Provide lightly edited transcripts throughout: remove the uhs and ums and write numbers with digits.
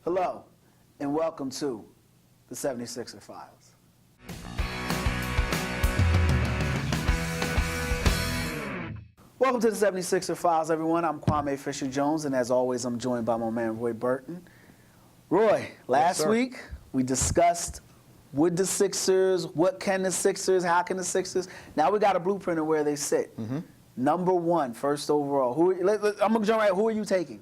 Hello, and welcome to the 76er Files. Welcome to the 76er Files, everyone. I'm Kwame Fisher-Jones, and as always, I'm joined by my man, Roy Burton. Roy, last week we discussed would the Sixers, what can the Sixers, how can the Sixers. Now we got a blueprint of where they sit. Number one, first overall. I'm going to jump right. Who are you taking?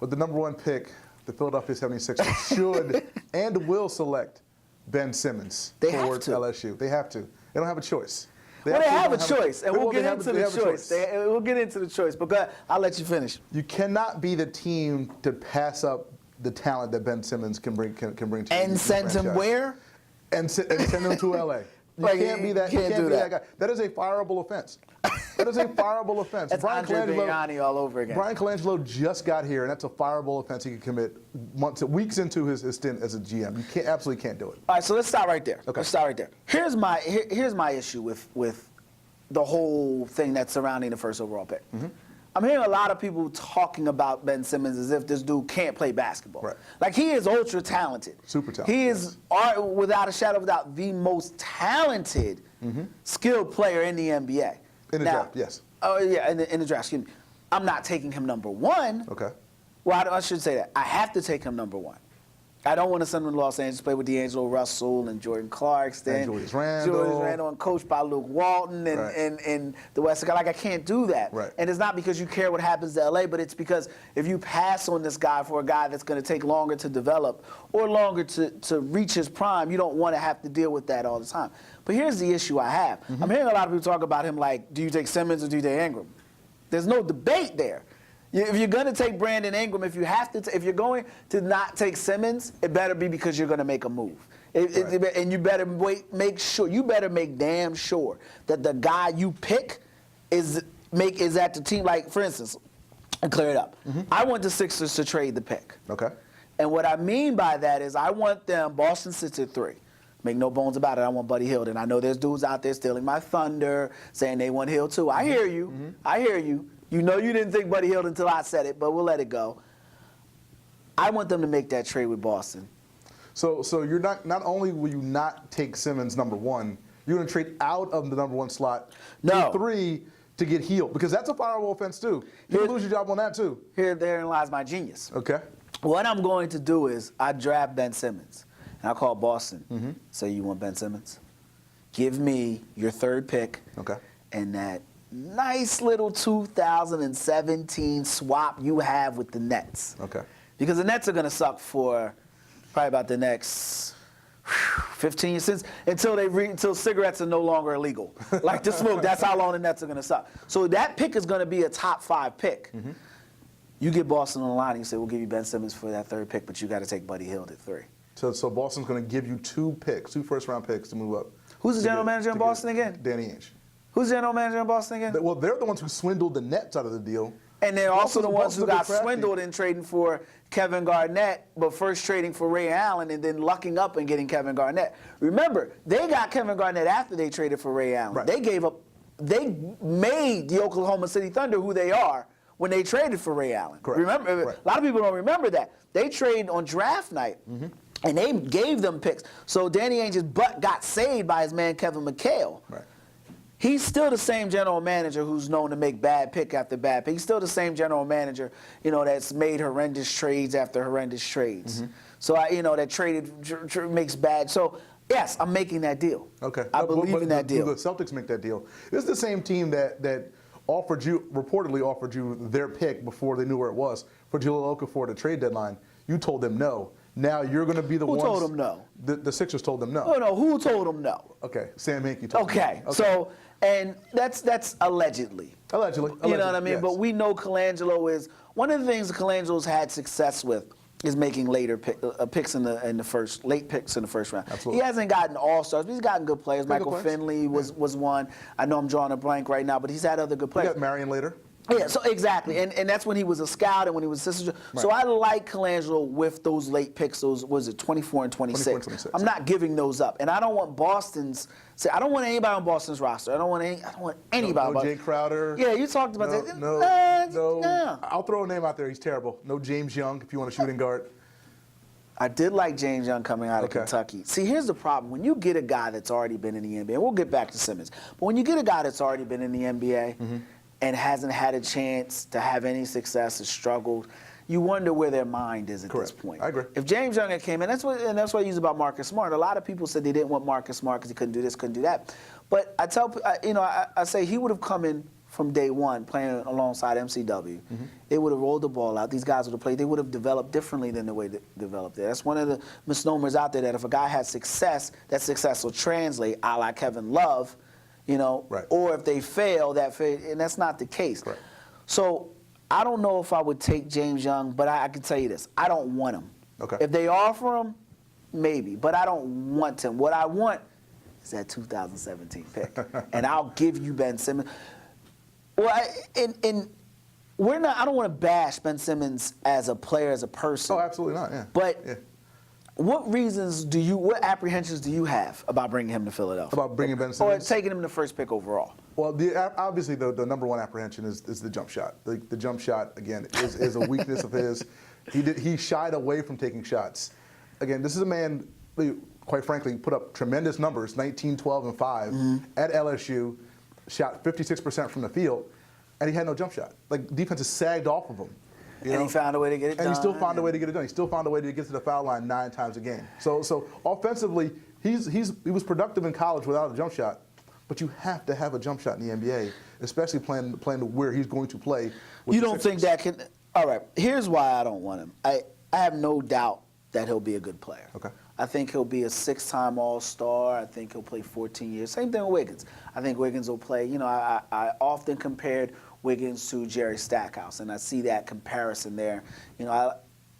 With the number one pick, the Philadelphia 76ers should and will select Ben Simmons towards LSU. They have to. They don't have a choice. They have a choice, and we'll get into the choice. We'll get into the choice, but I'll let you finish. You cannot be the team to pass up the talent that Ben Simmons can bring to you. And send him where? And send him to L.A. You can't be that. You can't be that guy. That is a fireable offense. That is a fireable offense. That's Brian Colangelo all over again. Brian Colangelo just got here, and that's a fireable offense he could commit weeks into his stint as a GM. You absolutely can't do it. All right, so let's start right there. Okay. Let's start right there. Here's my issue with the whole thing that's surrounding the first overall pick. I'm hearing a lot of people talking about Ben Simmons as if this dude can't play basketball. Right. Like, he is ultra talented. Super talented. He is, without a shadow of a doubt, the most talented, skilled player in the NBA. In the draft, yes. Oh, yeah, in the draft, excuse me. I'm not taking him number one. Okay. Well, I should say that. I have to take him number one. I don't want to send him to Los Angeles to play with D'Angelo Russell and Jordan Clarkson. And Julius Randle. And coached by Luke Walton and the West. Like, I can't do that. Right. And it's not because you care what happens to L.A., but it's because if you pass on this guy for a guy that's going to take longer to develop or longer to reach his prime, you don't want to have to deal with that all the time. But here's the issue I have. I'm hearing a lot of people talk about him like, do you take Simmons or do you take Ingram? There's no debate there. If you're going to take Brandon Ingram, if you're going to not take Simmons, it better be because you're going to make a move. And you better you better make damn sure that the guy you pick is at the team. Like, for instance, and clear it up. I want the Sixers to trade the pick. Okay. And what I mean by that is I want them, Boston sits at 3. Make no bones about it, I want Buddy Hield. And I know there's dudes out there stealing my thunder, saying they want Hield too. I hear you. I hear you. You know you didn't think Buddy Hield until I said it, but we'll let it go. I want them to make that trade with Boston. So you're not only will you not take Simmons number one, you're going to trade out of the number one slot to 3 to get Hield, because that's a fireable offense too. You can lose your job on that too. Therein lies my genius. Okay. What I'm going to do is I draft Ben Simmons, and I call Boston. Say, you want Ben Simmons? Give me your 3rd pick. Okay. And that nice little 2017 swap you have with the Nets. Okay. Because the Nets are going to suck for probably about the next 15 years, until cigarettes are no longer illegal. Like the smoke, that's how long the Nets are going to suck. So that pick is going to be a top 5 pick. You get Boston on the line and you say, we'll give you Ben Simmons for that 3rd pick, but you got to take Buddy Hield at 3. So Boston's going to give you 2 first-round picks to move up. Who's the general manager in Boston again? Danny Ainge. Who's the general manager in Boston again? Well, they're the ones who swindled the Nets out of the deal. And they're also the ones who got swindled in trading for Kevin Garnett, but first trading for Ray Allen and then lucking up and getting Kevin Garnett. Remember, they got Kevin Garnett after they traded for Ray Allen. Right. They made the Oklahoma City Thunder who they are when they traded for Ray Allen. Correct. Remember, right. A lot of people don't remember that. They traded on draft night. And they gave them picks. So Danny Ainge's butt got saved by his man Kevin McHale. Right. He's still the same general manager who's known to make bad pick after bad pick. He's still the same general manager, that's made horrendous trades after horrendous trades. So that makes bad. So yes, I'm making that deal. Okay. I believe in that deal. The Celtics make that deal. This is the same team that reportedly offered you their pick before they knew where it was for Jahlil Okafor at the trade deadline. You told them no. Now you're going to be the ones. Who told them no? The Sixers told them no. Oh no, who told them no? Okay, Sam Hinkie told them no. Okay, so and that's allegedly. Allegedly. You know what I mean? Yes. But we know Colangelo is one of the things Colangelo's had success with is making later picks in the first late picks in the first round. Absolutely. He hasn't gotten all-stars, but he's gotten good players. Michael Finley was one. I know I'm drawing a blank right now, but he's had other good players. You got Marion later. Yeah, so exactly, and that's when he was a scout and when he was assistant. Right. So I like Colangelo with those late picks. Those was it 24 and 26. 24 and 26. I'm not giving those up, and I don't want Boston's. I don't want anybody on Boston's roster. I don't want anybody. No Jay Crowder. Yeah, you talked about that. No. I'll throw a name out there. He's terrible. No James Young if you want a shooting guard. I did like James Young coming out of Kentucky. See, here's the problem. When you get a guy that's already been in the NBA, and we'll get back to Simmons, but when you get a guy that's already been in the NBA and hasn't had a chance to have any success, has struggled, you wonder where their mind is at this point. I agree. If James Young had came in, that's what I use about Marcus Smart. A lot of people said they didn't want Marcus Smart because he couldn't do this, couldn't do that. But I tell, I say he would have come in from day one playing alongside MCW. They would have rolled the ball out. These guys would have played. They would have developed differently than the way they developed there. That's one of the misnomers out there, that if a guy has success, that success will translate, a la Kevin Love, or if they fail, and that's not the case. Right. So I don't know if I would take James Young, but I can tell you this. I don't want him. Okay. If they offer him, maybe, but I don't want him. What I want is that 2017 pick, and I'll give you Ben Simmons. Well, I don't want to bash Ben Simmons as a player, as a person. Oh, absolutely not. Yeah. But yeah. what apprehensions do you have about bringing him to Philadelphia? About bringing Ben Simmons? Or taking him the first pick overall? Well, obviously the number one apprehension is the jump shot. The jump shot, again, is a weakness of his. He shied away from taking shots. Again, this is a man who, quite frankly, put up tremendous numbers, 19, 12, and 5 at LSU, shot 56% from the field, and he had no jump shot. Like, defenses sagged off of him. He found a way to get it done. And he still found a way to get it done. He still found a way to get to the foul line 9 times a game. So offensively, he was productive in college without a jump shot. But you have to have a jump shot in the NBA, especially playing where he's going to play. You don't think that can? All right. Here's why I don't want him. I have no doubt that he'll be a good player. Okay. I think he'll be a 6-time All-Star. I think he'll play 14 years. Same thing with Wiggins. I think Wiggins will play. I often compared Wiggins to Jerry Stackhouse, and I see that comparison there.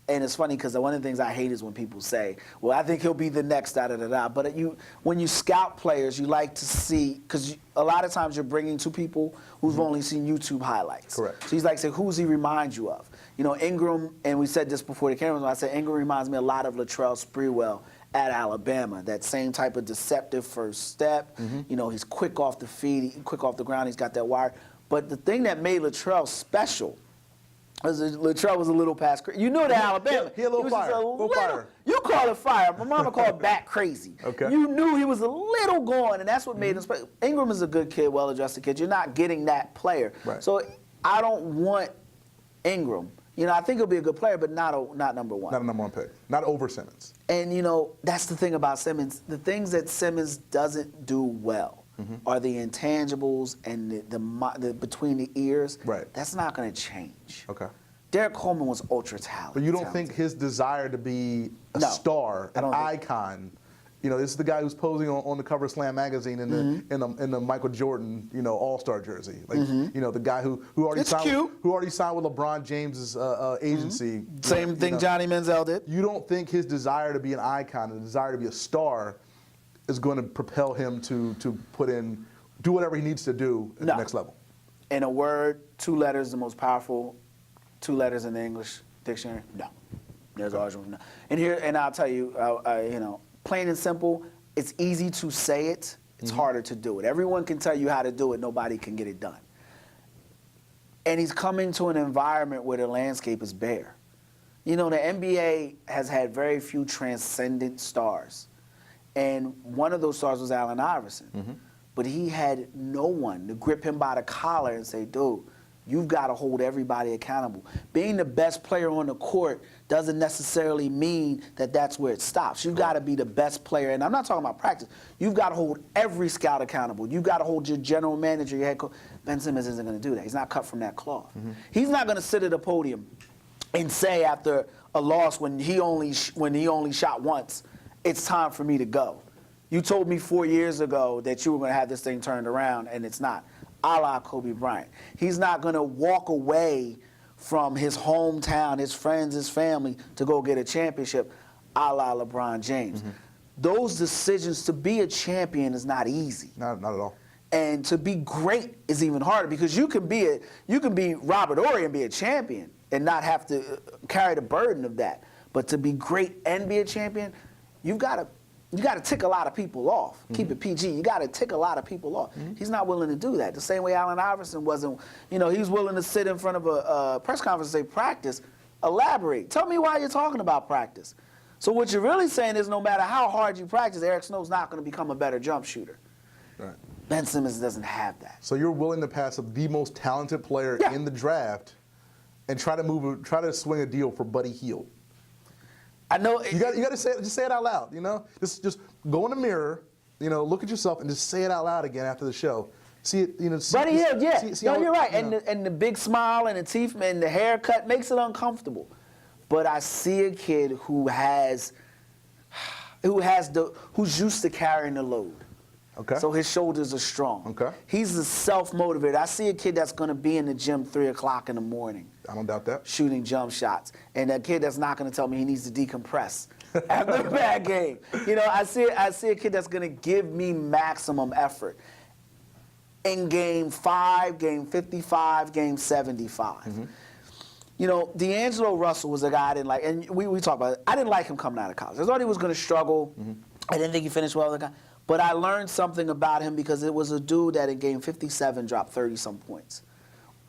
And it's funny because one of the things I hate is when people say, well, I think he'll be the next da-da-da-da. But when you scout players, you like to see, because a lot of times you're bringing two people who've only seen YouTube highlights. Correct. So he's like, say, who's he remind you of? Ingram, and we said this before the cameras, I said Ingram reminds me a lot of Latrell Sprewell at Alabama, that same type of deceptive first step. He's quick off the feet, quick off the ground, he's got that wire. But the thing that made Latrell special, Latrell was a little past crazy. You know that Alabama. He a little fire. Fire. You call it fire. My mama called it bat crazy. Okay. You knew he was a little gone, and that's what made him special. Ingram is a good kid, well-adjusted kid. You're not getting that player. Right. So I don't want Ingram. I think he'll be a good player, but not number one. Not a number one pick. Not over Simmons. And, that's the thing about Simmons. The things that Simmons doesn't do well are the intangibles and the between the ears. Right. That's not going to change. Okay. Derek Coleman was ultra talented. But you don't think his desire to be a star, an icon, this is the guy who's posing on the cover of Slam magazine in the Michael Jordan, All-Star jersey, like the guy who already signed with LeBron James's agency. Same thing Johnny Manziel did. You don't think his desire to be an icon, the desire to be a star, is going to propel him to do whatever he needs to do at the next level? In a word, 2 letters, the most powerful 2 letters in the English dictionary. No. There's always room. No. And I'll tell you, plain and simple, it's easy to say it. It's harder to do it. Everyone can tell you how to do it. Nobody can get it done. And he's coming to an environment where the landscape is bare. The NBA has had very few transcendent stars. And one of those stars was Allen Iverson. But he had no one to grip him by the collar and say, dude, you've got to hold everybody accountable. Being the best player on the court doesn't necessarily mean that that's where it stops. You've got to be the best player. And I'm not talking about practice. You've got to hold every scout accountable. You've got to hold your general manager, your head coach. Ben Simmons isn't going to do that. He's not cut from that cloth. He's not going to sit at a podium and say after a loss when he only shot once, it's time for me to go. You told me 4 years ago that you were going to have this thing turned around, and it's not. A la Kobe Bryant. He's not going to walk away from his hometown, his friends, his family, to go get a championship, a la LeBron James. Those decisions, to be a champion is not easy. Not at all. And to be great is even harder, because you can be Robert Horry and be a champion and not have to carry the burden of that. But to be great and be a champion, you've got to tick a lot of people off. Keep it PG. You got to tick a lot of people off. He's not willing to do that. The same way Allen Iverson wasn't. He was willing to sit in front of a press conference and say, practice, elaborate. Tell me why you're talking about practice. So what you're really saying is no matter how hard you practice, Eric Snow's not going to become a better jump shooter. Right. Ben Simmons doesn't have that. So you're willing to pass up the most talented player Yeah. in the draft and try to swing a deal for Buddy Hield. I know. You got to say it out loud. You know, just go in the mirror. You know, look at yourself and just say it out loud again after the show. See it. You know, Buddy Hield, yeah. No, you're right. You And the big smile and the teeth and the haircut makes it uncomfortable. But I see a kid who's used to carrying the load. Okay. So his shoulders are strong. Okay. He's a self-motivated. I see a kid that's going to be in the gym 3 o'clock in the morning. I don't doubt that. Shooting jump shots. And a kid that's not going to tell me he needs to decompress after a bad game. You know, I see a kid that's going to give me maximum effort. In game 5, game 55, game 75. Mm-hmm. You know, D'Angelo Russell was a guy I didn't like, and we talked about it. I didn't like him coming out of college. I thought he was going to struggle. Mm-hmm. I didn't think he finished well with the guy. But I learned something about him because it was a dude that in game 57 dropped 30-some points.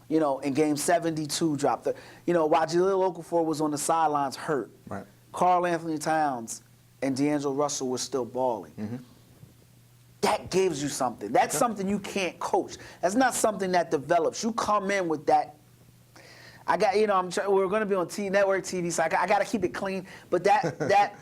You know, in game 72 dropped, you know, while Jahlil Okafor was on the sidelines hurt. Right. Karl Anthony Towns and D'Angelo Russell were still balling. Mm-hmm. That gives you something. That's something you can't coach. That's not something that develops. You come in with that. I got, you know, we're going to be on network TV, so I got to keep it clean. But that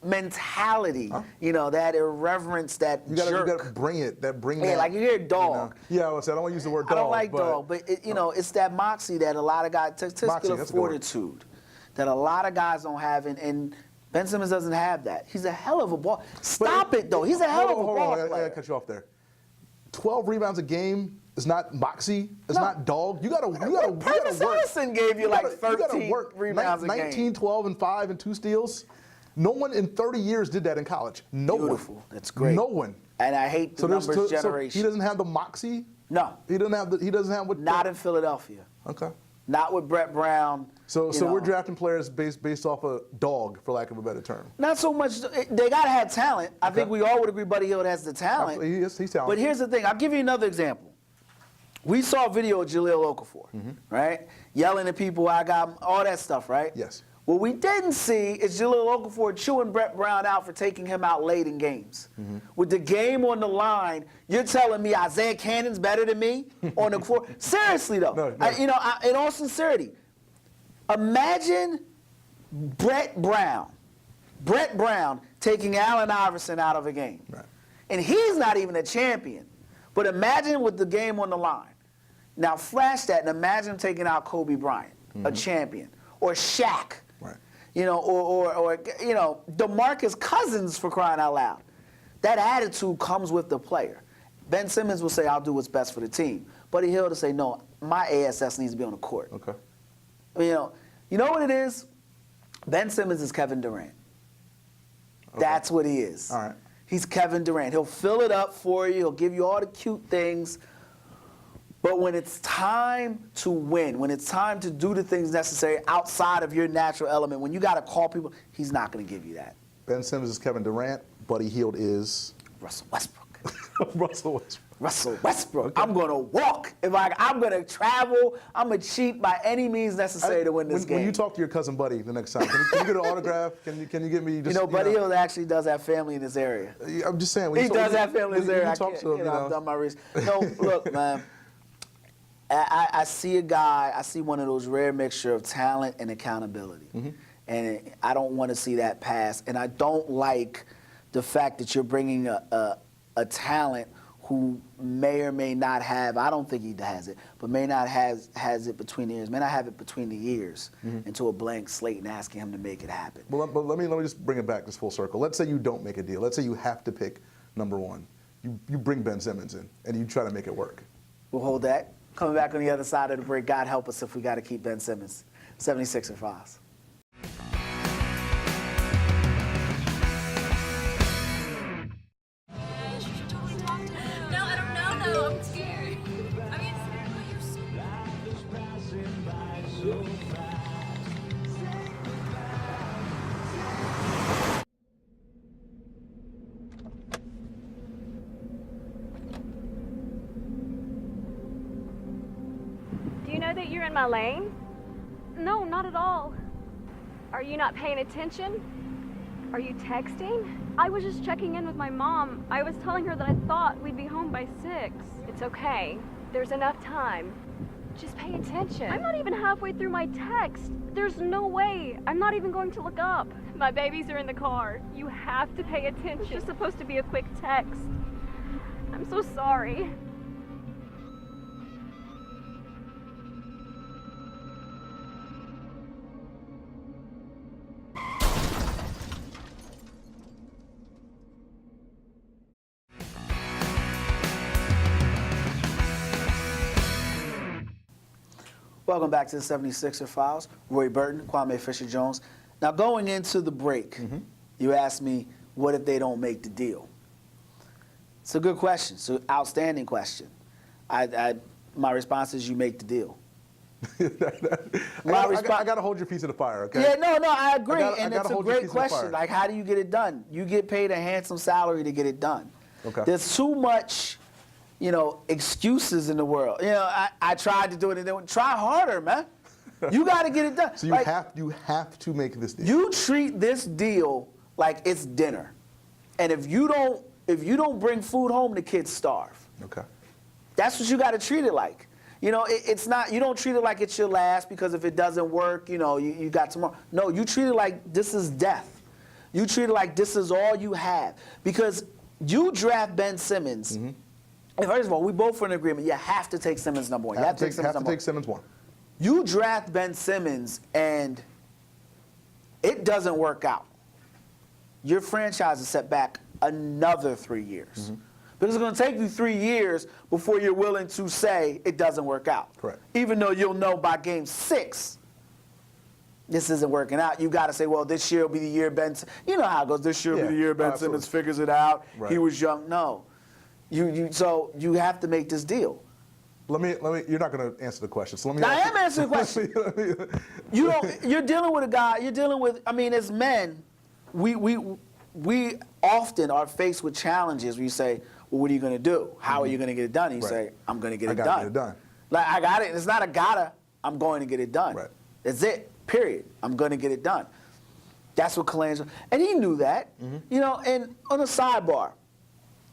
mentality, you know, that irreverence, that You jerk. got to bring it. Yeah, like you hear dog. You know. Yeah, I don't want to use the word dog. I don't like dog, but you know, it's that moxie that a lot of guys, testicular that's a good word. fortitude, that a lot of guys don't have, and Ben Simmons doesn't have that. He's a hell of a ball. Stop it though. He's a hell of a ball I player. gotta cut you off there. 12 rebounds a game is not moxie. It's not dog. You gotta work. Perkins Harrison gave you like You gotta 13 work. rebounds a game. 19, 12, and 5 and 2 steals. No one in 30 years did that in college. No Beautiful. one. That's great. No one. And I hate the there's- numbers so generation. he doesn't have the moxie. No, He doesn't have what. not in Philadelphia. Okay. Not with Brett Brown. So you know. we're drafting players based off a dog, for lack of a better term. Not so much. They gotta have talent. I think we all would agree Buddy Hield has the talent. He's talented. But here's the thing. I'll give you another example. We saw a video of Jahlil Okafor, right? Yelling at people, I got all that stuff, right? Yes. What we didn't see is Jahlil Okafor chewing Brett Brown out for taking him out late in games. With the game on the line, you're telling me Isaiah Cannon's better than me on the floor? Seriously, though. No. In all sincerity, imagine Brett Brown taking Allen Iverson out of a game. Right. And he's not even a champion. But imagine with the game on the line. Now flash that and imagine taking out Kobe Bryant, a champion, or Shaq. Right. You know, or you know, DeMarcus Cousins, for crying out loud. That attitude comes with the player. Ben Simmons will say, I'll do what's best for the team. Buddy Hield will say, no, my ASS needs to be on the court. Okay. You know what it is? Ben Simmons is Kevin Durant. Okay. That's what he is. All right. He's Kevin Durant. He'll fill it up for you. He'll give you all the cute things. But when it's time to win, when it's time to do the things necessary outside of your natural element, when you got to call people, he's not going to give you that. Ben Simmons is Kevin Durant. Buddy Hield is Russell Westbrook. Russell Westbrook. Russell Westbrook. Okay. I'm going to walk. I'm going to travel. I'm going to cheat by any means necessary to win this game. When you talk to your cousin Buddy the next time, can you get an autograph? Can you give me just, You know, Buddy Hield actually does have family in this area. I'm just saying. When He you does have family in this area. You I talk can't, to him, you know, I've done my research. No, look, man. I see a guy, I see one of those rare mixture of talent and accountability. And I don't want to see that pass. And I don't like the fact that you're bringing a talent who may or may not have, I don't think he has it, but may not has it between the ears, may not have it between the ears into a blank slate and asking him to make it happen. But let me just bring it back this full circle. Let's say you don't make a deal. Let's say you have to pick number one. You bring Ben Simmons in and you try to make it work. We'll hold that. Coming back on the other side of the break, God help us if we got to keep Ben Simmons. 76er Files. No, I don't know though. I'm scared. I mean, you're so Do you know that you're in my lane? No, not at all. Are you not paying attention? Are you texting? I was just checking in with my mom. I was telling her that I thought we'd be home by 6. It's okay. There's enough time. Just pay attention. I'm not even halfway through my text. There's no way. I'm not even going to look up. My babies are in the car. You have to pay attention. It's just supposed to be a quick text. I'm so sorry. Welcome back to the 76er Files. Roy Burton, Kwame Fisher-Jones. Now, going into the break, you asked me, what if they don't make the deal? It's a good question. It's an outstanding question. My response is you make the deal. I got to hold your piece of the fire, okay? Yeah, no, I agree. I And gotta it's a hold your great piece of the question. fire. Like, how do you get it done? You get paid a handsome salary to get it done. Okay. There's too much, excuses in the world. I tried to do it, and then try harder, man. You got to get it done. So Like, you have to make this deal. you treat this deal like it's dinner, and if you don't bring food home, the kids starve. Okay. That's what you got to treat it like. It's not. You don't treat it like it's your last, because if it doesn't work, you got tomorrow. No, you treat it like this is death. You treat it like this is all you have, because you draft Ben Simmons. And first of all, we both are in agreement. You have to take Simmons number one. You Have to Simmons number one. take Simmons one. You draft Ben Simmons and it doesn't work out. Your franchise is set back another 3 years. Because it's going to take you 3 years before you're willing to say it doesn't work out. Correct. Even though you'll know by game 6 this isn't working out. You got to say, well, this year will be the year Ben. You know how it goes. This year will be the year Ben Simmons figures it out. Right. He was young. No, so you have to make this deal. Let me. You're not going to answer the question. So let me. Now, I am answering the question. You're dealing with a guy. You're dealing with. I mean, as men, we often are faced with challenges where you say, well, what are you going to do? How are you going to get it done? And you say, I'm going to get it done. I got to get it done. Like, I got it. And it's not a gotta. I'm going to get it done. Right. That's it. Period. I'm going to get it done. That's what Colangelo. And he knew that. And on a sidebar,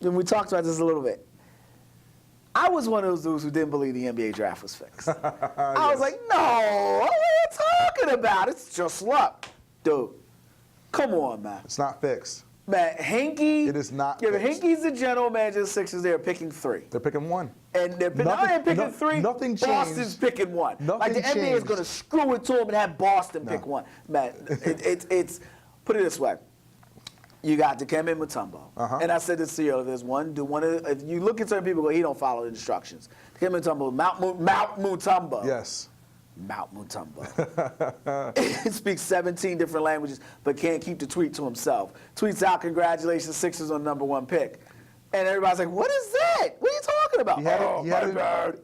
and we talked about this a little bit. I was one of those dudes who didn't believe the NBA draft was fixed. I was like, no, what are you talking about? It's just luck. Dude, come on, man. It's not fixed. Man, Hinkie. It is not Yeah, fixed. Hinkie's the general manager of the Sixers. They're picking 3. They're picking 1. And they're picking 3. Nothing changed. Boston's picking 1. Like the Nothing NBA is changed. going to screw it to them and have Boston pick 1. Man, it's put it this way. You got Dikembe Mutombo. And I said this to you earlier. There's if you look at certain people, go, he don't follow the instructions. Dikembe Mutombo, Mount Mutombo. Yes. Mount Mutombo. He speaks 17 different languages, but can't keep the tweet to himself. Tweets out, congratulations, Sixers on #1 pick. And everybody's like, what is that? What are you talking about?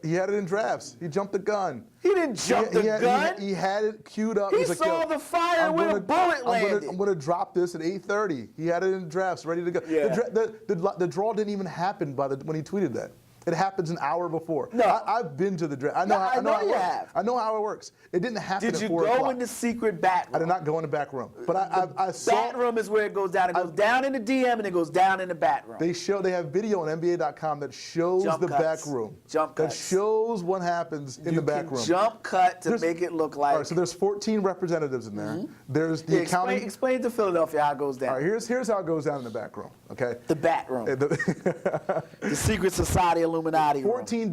He had it in drafts. He jumped the gun. He didn't jump the gun. He had it queued up. He He's like, saw yo, the fire I'm when gonna- a bullet landed. I'm going to drop this at 8:30. He had it in drafts, ready to go. Yeah. The draw didn't even happen when he tweeted that. It happens an hour before. No. I've been to the draft. I No, know I know how it you works. have. I know how it works. It didn't happen Did at you 4 go o'clock. in the secret bat room? I did not go in the back room. But I saw. Bat room is where it goes down. It goes down in the DM and it goes down in the bat room. They have video on NBA.com that shows Jump the cuts. back room. Jump that cuts. shows what happens in You the back can room. jump cut to There's- make it look like. All right, so there's 14 representatives in there. There's the Yeah, accounting. explain to Philadelphia how it goes down. All right, here's how it goes down in the back room. Okay. The bat room. The secret society Illuminati room. 14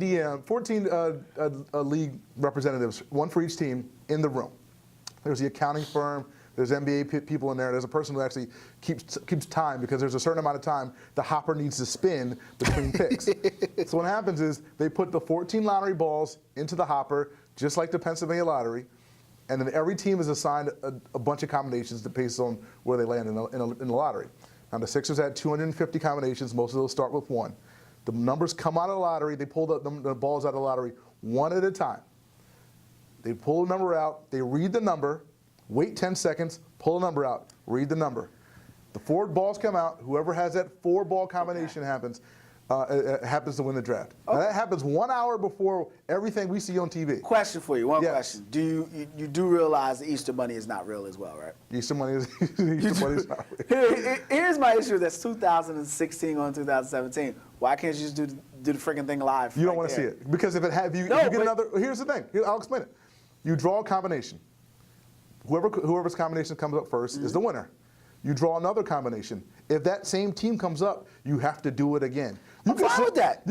league representatives, one for each team, in the room. There's the accounting firm. There's NBA people in there. There's a person who actually keeps time, because there's a certain amount of time the hopper needs to spin between picks. So what happens is they put the 14 lottery balls into the hopper, just like the Pennsylvania lottery, and then every team is assigned a bunch of combinations based on where they land in the lottery. Now the Sixers had 250 combinations. Most of those start with 1. The numbers come out of the lottery. They pull the balls out of the lottery one at a time. They pull the number out. They read the number. Wait 10 seconds. Pull the number out. Read the number. The 4 balls come out. Whoever has that 4-ball combination happens. happens to win the draft. Now, that happens 1 hour before everything we see on TV. Question for you. One Yes. question. Do you do realize the Easter Bunny is not real as well, right? Easter money is Easter money is not real. Here's my issue. That's 2016 on 2017. Why can't you just do the freaking thing live? You don't right want to see there? it because if you No, get but- another. Here's the thing. I'll explain it. You draw a combination. Whoever's combination comes up 1st is the winner. You draw another combination. If that same team comes up, you have to do it again. I'm fine with that.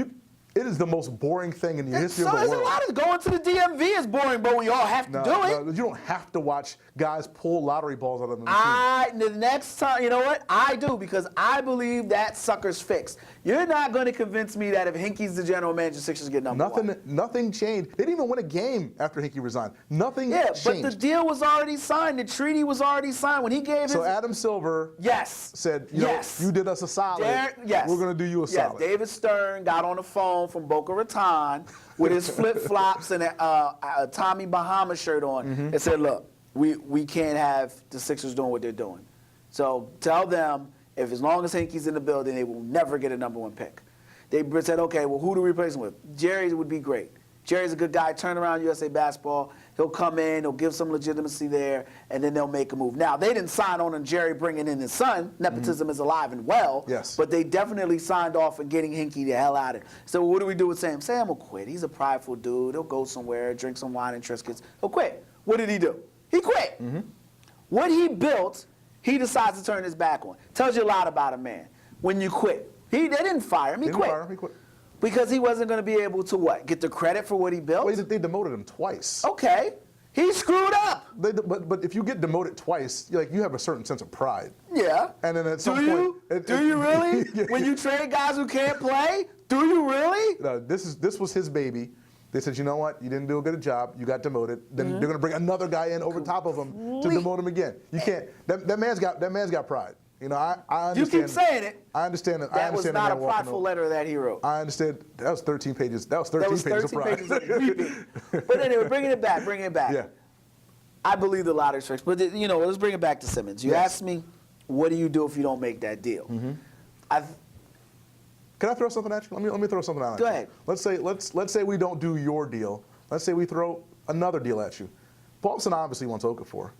It is the most boring thing in the history So of the there's a world. lot of going to the DMV is boring, but we all have to do it. No, you don't have to watch guys pull lottery balls out of the machine. The next time, you know what? I do because I believe that sucker's fixed. You're not going to convince me that if Hinkie's the general manager, Sixers get number one. Nothing changed. They didn't even win a game after Hinkie resigned. Nothing Yeah, changed. but the deal was already signed. The treaty was already signed when he gave his. So Adam Silver Yes. said, Yes. you did us a solid. Yes. We're going to do you a yes. solid. David Stern got on the phone from Boca Raton with his flip-flops and a Tommy Bahama shirt on and said, look, we can't have the Sixers doing what they're doing. So tell them, if as long as Hinkie's in the building, they will never get a number one pick. They said, okay, well, who do we replace him with? Jerry would be great. Jerry's a good guy, turn around USA basketball. He'll come in, he'll give some legitimacy there, and then they'll make a move. Now, they didn't sign on Jerry bringing in his son. Nepotism is alive and well. Yes. But they definitely signed off on getting Hinkie the hell out of it. So what do we do with Sam? Sam will quit. He's a prideful dude. He'll go somewhere, drink some wine and Triscuits. He'll quit. What did he do? He quit. What he built, he decides to turn his back on. Tells you a lot about a man when you quit. They didn't fire him. He Didn't quit. fire him, he quit. Because he wasn't going to be able to what? Get the credit for what he built? Well, they demoted him twice. Okay. He screwed up. But if you get demoted twice, you have a certain sense of pride. Yeah. And then at some Do point, you really? Yeah. When you trade guys who can't play? Do you really? No, this was his baby. They said, you know what? You didn't do a good job. You got demoted. Then Mm-hmm. they're going to bring another guy in over top of him to demote him again. You can't. That man's got pride. I understand. You keep saying it. I understand that. That was not a prideful letter that he wrote. I understand. That was 13 pages. That was 13 pages of pride. pages of weeping. But anyway, bringing it back. Yeah. I believe the lottery's fixed. But, let's bring it back to Simmons. You asked me, what do you do if you don't make that deal? Can I throw something at you? Let me throw something out at Go you. ahead. Let's say we don't do your deal. Let's say we throw another deal at you. Boston obviously wants Okafor.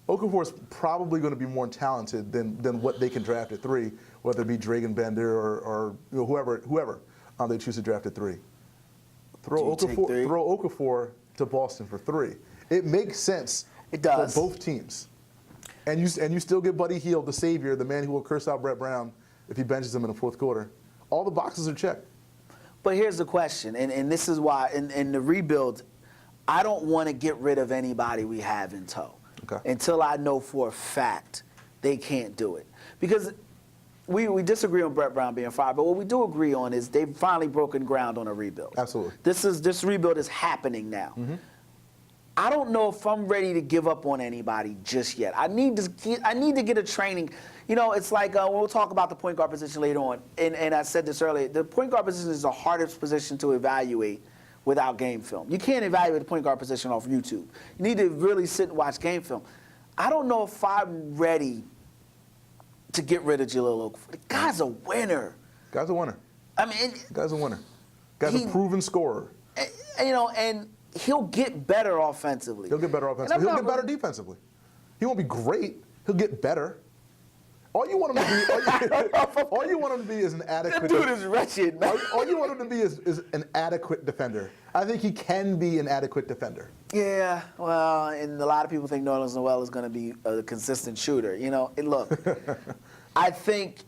Okafor is probably going to be more talented than what they can draft at 3, whether it be Dragan Bender or whoever they choose to draft at 3. Throw Do you take 3? Okafor to Boston for 3. It makes sense. It does. For both teams. And you still get Buddy Hield, the savior, the man who will curse out Brett Brown if he benches him in the fourth quarter. All the boxes are checked. But here's the question, and this is why, in the rebuild, I don't want to get rid of anybody we have in tow until I know for a fact they can't do it. Because we disagree on Brett Brown being fired, but what we do agree on is they've finally broken ground on a rebuild. Absolutely. This rebuild is happening now. I don't know if I'm ready to give up on anybody just yet. I need to get a training. It's like we'll talk about the point guard position later on, and I said this earlier. The point guard position is the hardest position to evaluate without game film. You can't evaluate the point guard position off YouTube. You need to really sit and watch game film. I don't know if I'm ready to get rid of Jahlil Okafor. The guy's a winner. Guy's a winner. I mean, Guy's a winner. Guy's a proven scorer. and he'll get better offensively. He'll get better offensively. He'll get better defensively. He won't be great. He'll get better. All you want him to be, is an adequate. That dude is wretched, man. All you want him to be is an adequate defender. I think he can be an adequate defender. Yeah, well, and a lot of people think Nerlens Noel is going to be a consistent shooter. And look, I think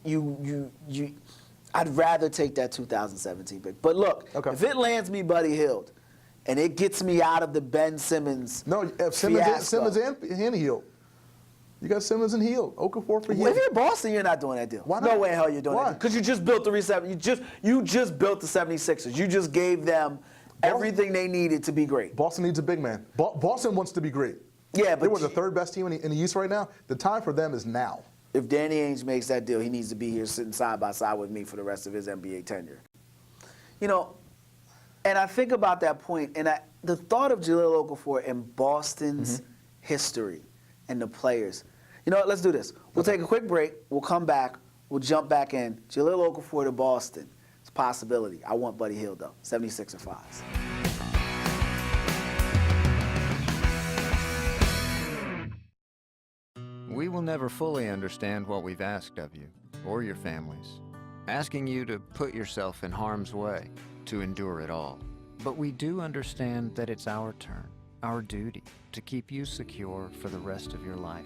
I'd rather take that 2017 pick. But look, if it lands me Buddy Hield, and it gets me out of the Ben Simmons Simmons and Hield. You got Simmons and Hield. Okafor for Hield. If you're Boston, you're not doing that deal. Why not? No way in hell you're doing Why? that. Because you just built you just built the 76ers. You just gave them everything they needed to be great. Boston needs a big man. Boston wants to be great. Yeah, but they were the third best team in the East right now. The time for them is now. If Danny Ainge makes that deal, he needs to be here sitting side by side with me for the rest of his NBA tenure. And I think about that point, and the thought of Jahlil Okafor in Boston's history and the players. You know what? Let's do this. We'll take a quick break. We'll come back. We'll jump back in. Jahlil Okafor to Boston. It's a possibility. I want Buddy Hield, though. 76er Files. We will never fully understand what we've asked of you, or your families, asking you to put yourself in harm's way, to endure it all. But we do understand that it's our turn, our duty, to keep you secure for the rest of your life.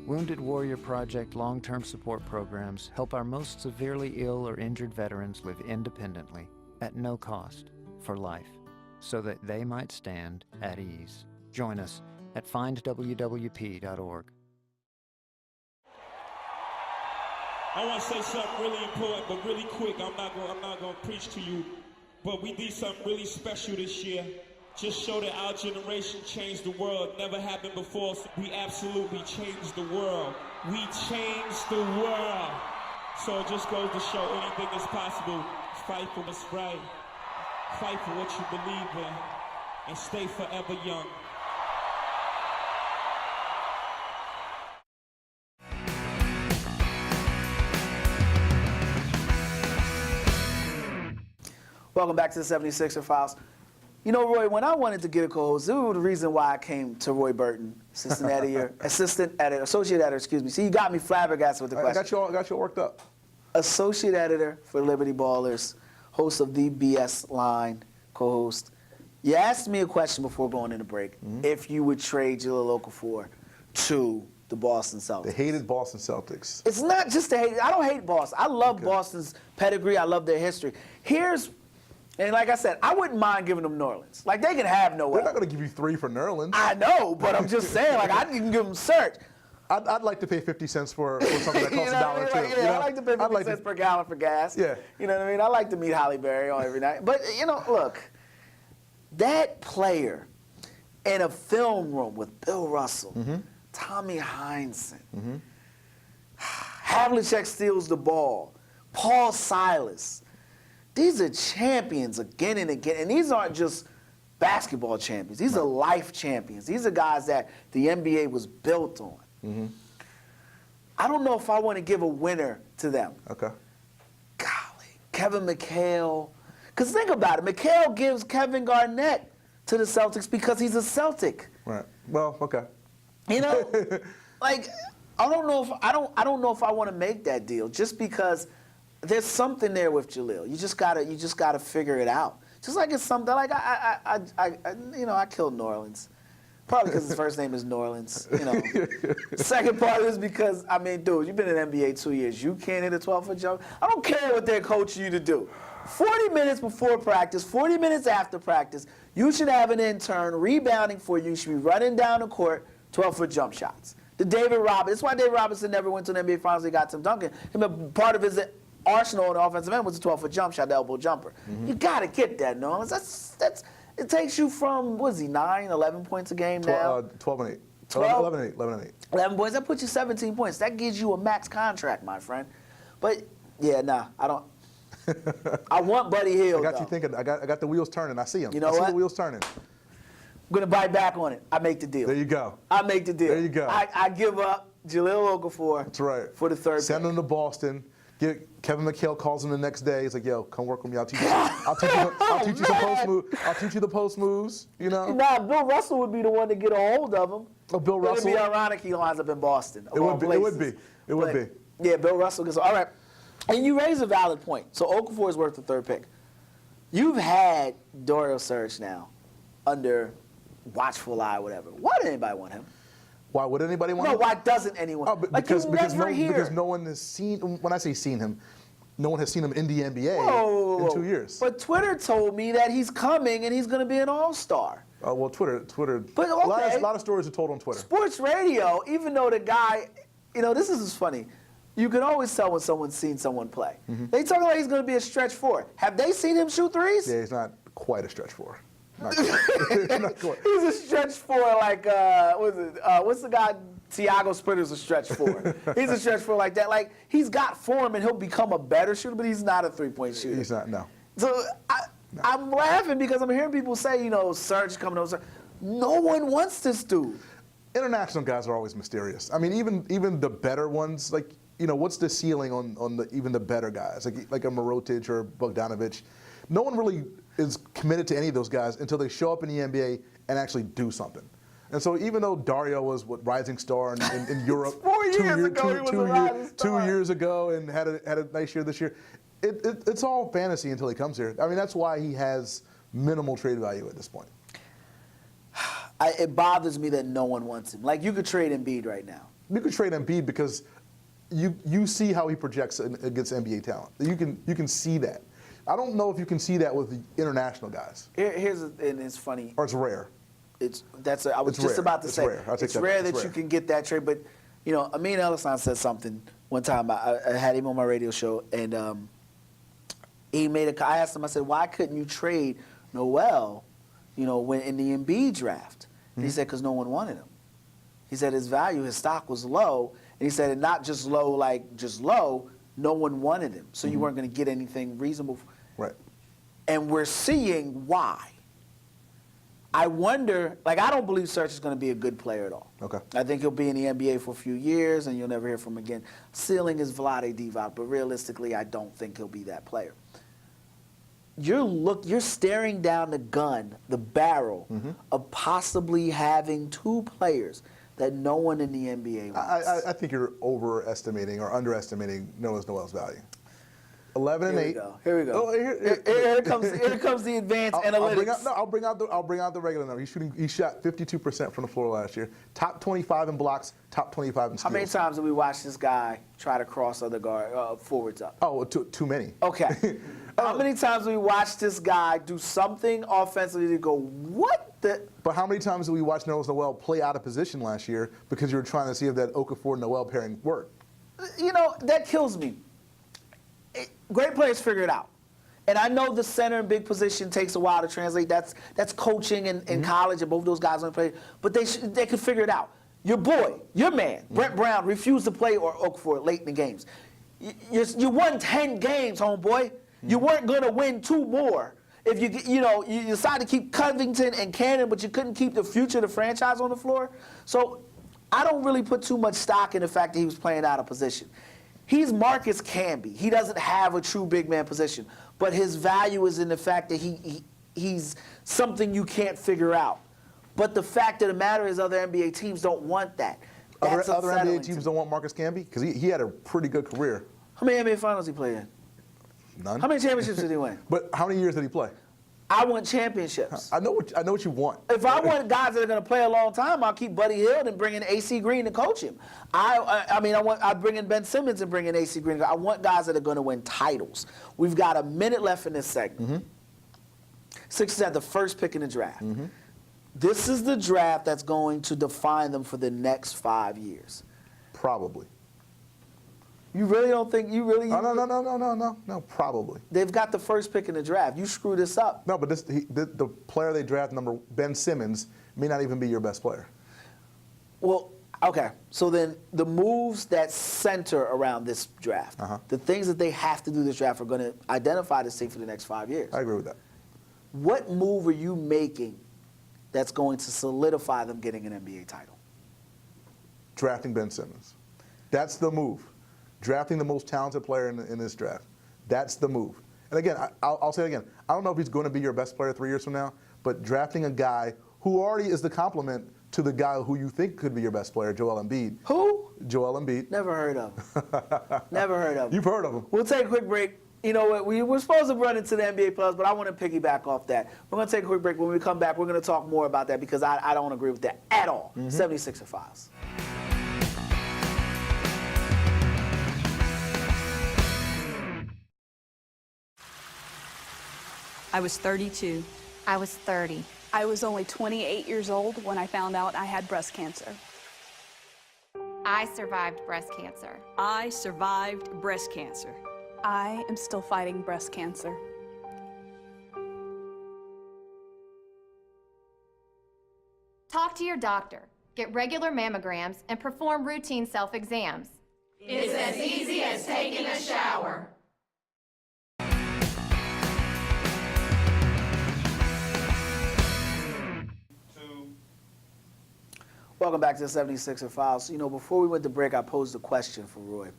Wounded Warrior Project long-term support programs help our most severely ill or injured veterans live independently, at no cost, for life, so that they might stand at ease. Join us at findwwp.org. I want to say something really important, but really quick. I'm not going to preach to you, but we did something really special this year. Just show that our generation changed the world. Never happened before. So we absolutely changed the world. We changed the world. So it just goes to show anything is possible. Fight for what's right. Fight for what you believe in, and stay forever young. Welcome back to the 76er Files. You know, Roy, when I wanted to get a co-host, this was the reason why I came to Roy Burton, associate editor, excuse me. See, you got me flabbergasted with the question. I got you all worked up. Associate editor for Liberty Ballers, host of the BS Line, co-host. You asked me a question before going into break, if you would trade Jahlil Okafor to the Boston Celtics. The hated Boston Celtics. It's not just the hate. I don't hate Boston. I love Boston's pedigree. I love their history. And like I said, I wouldn't mind giving them New Orleans. Like, they can have Noel. They're not going to give you 3 for New Orleans. I know, but I'm just saying, like, I can give them Search. I'd like to pay 50 cents for something that costs $1 too. Like, yeah, I like to pay 50 cents per gallon for gas. Yeah. You know what I mean? I like to meet Halle Berry on every night. But, you know, look, that player in a film room with Bill Russell, Tommy Heinsohn, Havlicek steals the ball, Paul Silas. These are champions again and again. And these aren't just basketball champions. These are life champions. These are guys that the NBA was built on. I don't know if I want to give a winner to them. Okay. Golly, Kevin McHale. Because think about it. McHale gives Kevin Garnett to the Celtics because he's a Celtic. Right. Well, okay. You know, like, I don't know if I want to make that deal just because there's something there with Jahlil. You just gotta figure it out. Just like it's something like I killed New Orleans, probably because his first name is New Orleans. You know. Second part is because I mean, dude, you've been in the NBA 2 years. You can't hit a 12-foot jump. I don't care what they're coaching you to do. 40 minutes before practice, 40 minutes after practice, you should have an intern rebounding for you. You should be running down the court 12-foot jump shots. The David Robinson. That's why David Robinson never went to an NBA Finals. He got Tim Duncan. And part of his arsenal on the offensive end was a 12-foot jump shot, the elbow jumper. You got to get that, Nolan. It takes you from, what is he, 9, 11 points a game now? 12 and 8. 12? 11 and 8. 11 points. That puts you 17 points. That gives you a max contract, my friend. But, yeah, nah, I don't. I want Buddy Hield, I got you thinking. I got the wheels turning. I see them. You know I see what? the wheels turning. I'm going to bite back on it. I make the deal. There you go. I make the deal. There you go. I give up Jahlil Okafor. That's right. For the third Send pick. him to Boston. Kevin McHale calls him the next day. He's like, "Yo, come work with me. I'll teach you some post moves. I'll teach you the post moves. You know." Nah, Bill Russell would be the one to get a hold of him. Oh, Bill It would Russell. be ironic he winds up in Boston. It would be. It would be. Yeah, Bill Russell gets all right. And you raise a valid point. So Okafor is worth the third pick. You've had Dario Saric now under watchful eye, whatever. Why did anybody want him? Why would anybody want No, him? why doesn't anyone? Oh, but like because never no one has seen. When I say seen him, no one has seen him in the NBA Whoa. in 2 years. But Twitter told me that he's coming and he's going to be an all-star. Well, Twitter. But okay. A lot of stories are told on Twitter. Sports radio, even though the guy, you know, this is funny. You can always tell when someone's seen someone play. They talking about he's going to be a stretch four. Have they seen him shoot threes? Yeah, he's not quite a stretch four. Not quite. Not quite. He's a stretch four like, what's the guy, Tiago Splitter's a stretch four. He's a stretch four like that. Like, he's got form and he'll become a better shooter, but he's not a three-point shooter. He's not, no. So I'm laughing because I'm hearing people say, you know, Serge coming over. No one wants this dude. International guys are always mysterious. I mean, even the better ones, like, what's the ceiling on even the better guys, like a Mirotic or Bogdanovic? No one really is committed to any of those guys until they show up in the NBA and actually do something. And so even though Dario was rising star in Europe 4 years ago, he was a rising star. 2 years ago and had a nice year this year, it's all fantasy until he comes here. I mean, that's why he has minimal trade value at this point. It bothers me that no one wants him. Like, you could trade Embiid right now. You could trade Embiid because you see how he projects against NBA talent. You can see that. I don't know if you can see that with the international guys. And it's funny. Or it's rare. I was just about to say. Rare. It's rare that you can get that trade. But, Amin Elhassan said something one time. I had him on my radio show, and I asked him, I said, why couldn't you trade Noel, when in the Embiid draft? And he said, because no one wanted him. He said his value, his stock was low, and he said, and not just low, like just low, no one wanted him. So you weren't going to get anything reasonable. Right. And we're seeing why. I wonder, I don't believe Serge is going to be a good player at all. Okay. I think he'll be in the NBA for a few years, and you'll never hear from him again. Ceiling is Vlade Divac, but realistically, I don't think he'll be that player. You're staring down the barrel of possibly having two players that no one in the NBA wants. I think you're overestimating or underestimating Noel's value. 11 and 8. Here we go. Oh, here comes the advanced analytics. I'll bring out the regular number. He shot 52% from the floor last year. Top 25 in blocks. Top 25 in steals. How many times did we watch this guy try to cross other forwards up? Oh, too many. Okay. How many times did we watch this guy do something offensively to go, what the? But how many times did we watch Nerlens Noel play out of position last year because you were trying to see if that Okafor-Noel pairing worked? That kills me. Great players figure it out. And I know the center and big position takes a while to translate. That's coaching in college, and both those guys want to play. But they could figure it out. Your boy, your man, Brett Brown, refused to play or Okafor late in the games. You won 10 games, homeboy. You weren't going to win 2 more. If you decided to keep Covington and Cannon, but you couldn't keep the future of the franchise on the floor. So I don't really put too much stock in the fact that he was playing out of position. He's Marcus Camby. He doesn't have a true big man position, but his value is in the fact that he's something you can't figure out. But the fact of the matter is other NBA teams don't want that. That's Other unsettling NBA to teams me. don't want Marcus Camby? Because he had a pretty good career. How many NBA finals he played in? None. How many championships did he win? But how many years did he play? I want championships. I know what you want. If I want guys that are going to play a long time, I'll keep Buddy Hield and bring in AC Green to coach him. I'd bring in Ben Simmons and bring in AC Green. I want guys that are going to win titles. We've got a minute left in this segment. Sixers had the first pick in the draft. This is the draft that's going to define them for the next 5 years. Probably. You really don't think No, probably. They've got the first pick in the draft. You screw this up. No, but the player they draft, Ben Simmons, may not even be your best player. Well, okay. So then the moves that center around this draft, the things that they have to do this draft are going to identify this team for the next 5 years. I agree with that. What move are you making that's going to solidify them getting an NBA title? Drafting Ben Simmons. That's the move. Drafting the most talented player in this draft. That's the move. And again, I'll say it again. I don't know if he's going to be your best player 3 years from now, but drafting a guy who already is the complement to the guy who you think could be your best player, Joel Embiid. Who? Joel Embiid. Never heard of him. Never heard of him. You've heard of him. We'll take a quick break. You know what? We were supposed to run into the NBA Plus, but I want to piggyback off that. We're going to take a quick break. When we come back, we're going to talk more about that because I don't agree with that at all. 76er Files. I was 32. I was 30. I was only 28 years old when I found out I had breast cancer. I survived breast cancer. I survived breast cancer. I am still fighting breast cancer. Talk to your doctor. Get regular mammograms and perform routine self-exams. It's as easy as taking a shower. Welcome back to the 76er Files. You know, before we went to break, I posed a question for Roy.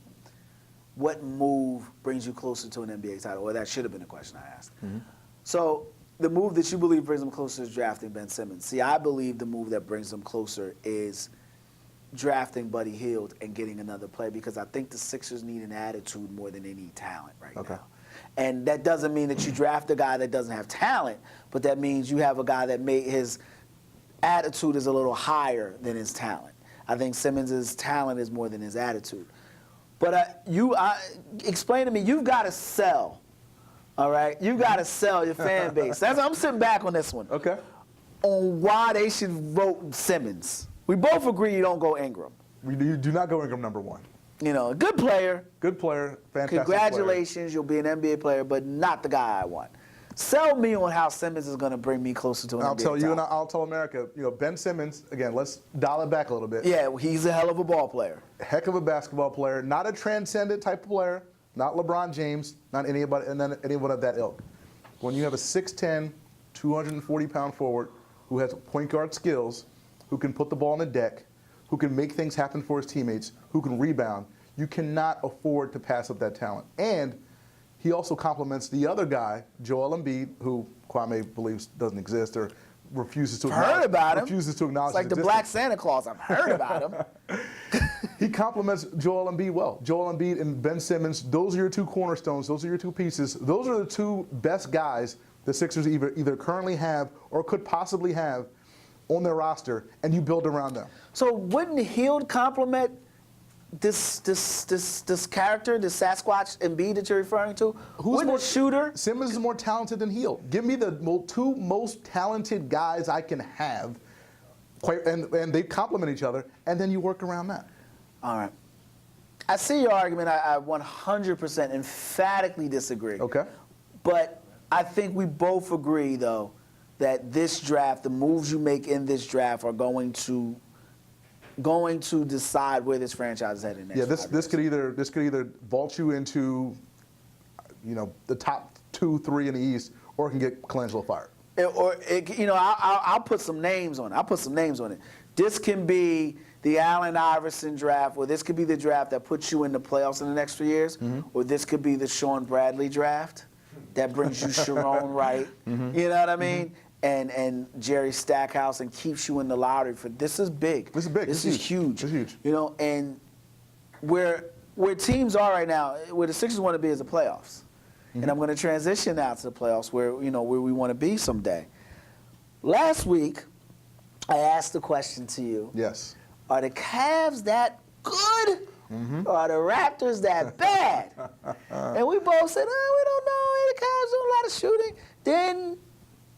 what move brings you closer to an NBA title? Or that should have been a question I asked. So the move that you believe brings them closer is drafting Ben Simmons. See, I believe the move that brings them closer is drafting Buddy Hield and getting another player, because I think the Sixers need an attitude more than they need talent right now. And that doesn't mean that you draft a guy that doesn't have talent, but that means you have a guy that his attitude is a little higher than his talent. I think Simmons' talent is more than his attitude. But explain to me, you've got to sell, all right? You've got to sell your fan base. I'm sitting back on this one. Okay. On why they should vote Simmons. We both agree you don't go Ingram. You do not go Ingram number 1. You know, a good player. Good player, fantastic Congratulations, you'll be an NBA player, but not the guy I want. Sell me on how Simmons is going to bring me closer to an NBA I'll tell you, title. and I'll tell America, Ben Simmons, again, let's dial it back a little bit. Yeah, he's a hell of a ball player. Heck of a basketball player, not a transcendent type of player, not LeBron James, not anybody, and then anyone of that ilk. When you have a 6'10", 240-pound forward who has point guard skills, who can put the ball on the deck, who can make things happen for his teammates, who can rebound, you cannot afford to pass up that talent. And he also complements the other guy, Joel Embiid, who Kwame believes doesn't exist or refuses to acknowledge. Heard about him. Refuses to acknowledge It's like his the Black Santa Claus. I've heard about him. He complements Joel Embiid well. Joel Embiid and Ben Simmons, those are your two cornerstones. Those are your two pieces. Those are the two best guys the Sixers either currently have or could possibly have on their roster, and you build around them. So wouldn't Hield complement this character, this Sasquatch Embiid that you're referring to? Who's more shooter? Simmons is more talented than Hield. Give me the two most talented guys I can have, and they complement each other, and then you work around that. All right. I see your argument. I 100% emphatically disagree. Okay. But I think we both agree, though, that this draft, the moves you make in this draft are going to decide where this franchise is headed next. Yeah, this could either vault you into, the top 2-3 in the East, or it can get Colangelo fired. I'll put some names on it. This can be the Allen Iverson draft, or this could be the draft that puts you in the playoffs in the next 3 years, or this could be the Sean Bradley draft that brings you Sharon Wright. You know what I mean? And Jerry Stackhouse, and keeps you in the lottery for this is big. This is big. This is huge. It's huge. And where teams are right now, where the Sixers want to be is the playoffs. And I'm going to transition now to the playoffs where we want to be someday. Last week, I asked the question to you. Yes. Are the Cavs that good? Or are the Raptors that bad? And we both said, we don't know. The Cavs do a lot of shooting. Then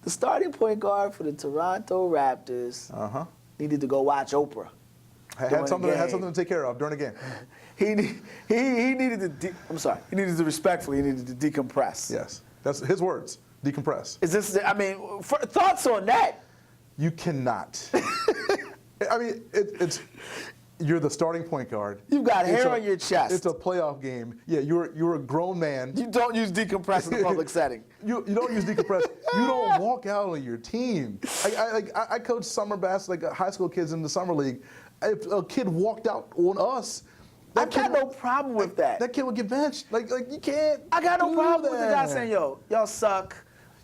the starting point guard for the Toronto Raptors needed to go watch Oprah. Had something to take care of during the game. He needed to. I'm sorry. He needed to respectfully. He needed to decompress. Yes, that's his words. Decompress. Is this? I mean, thoughts on that? You cannot. I mean, it's. You're the starting point guard. You've got hair on your chest. It's a playoff game. Yeah, you're a grown man. You don't use decompress in a public setting. You don't use decompress. You don't walk out on your team. I coach summer basketball, high school kids in the summer league. If a kid walked out on us, I've got no problem with that. That kid would get benched. Like you can't. I got no problem with the guy that. saying, "Yo, y'all suck.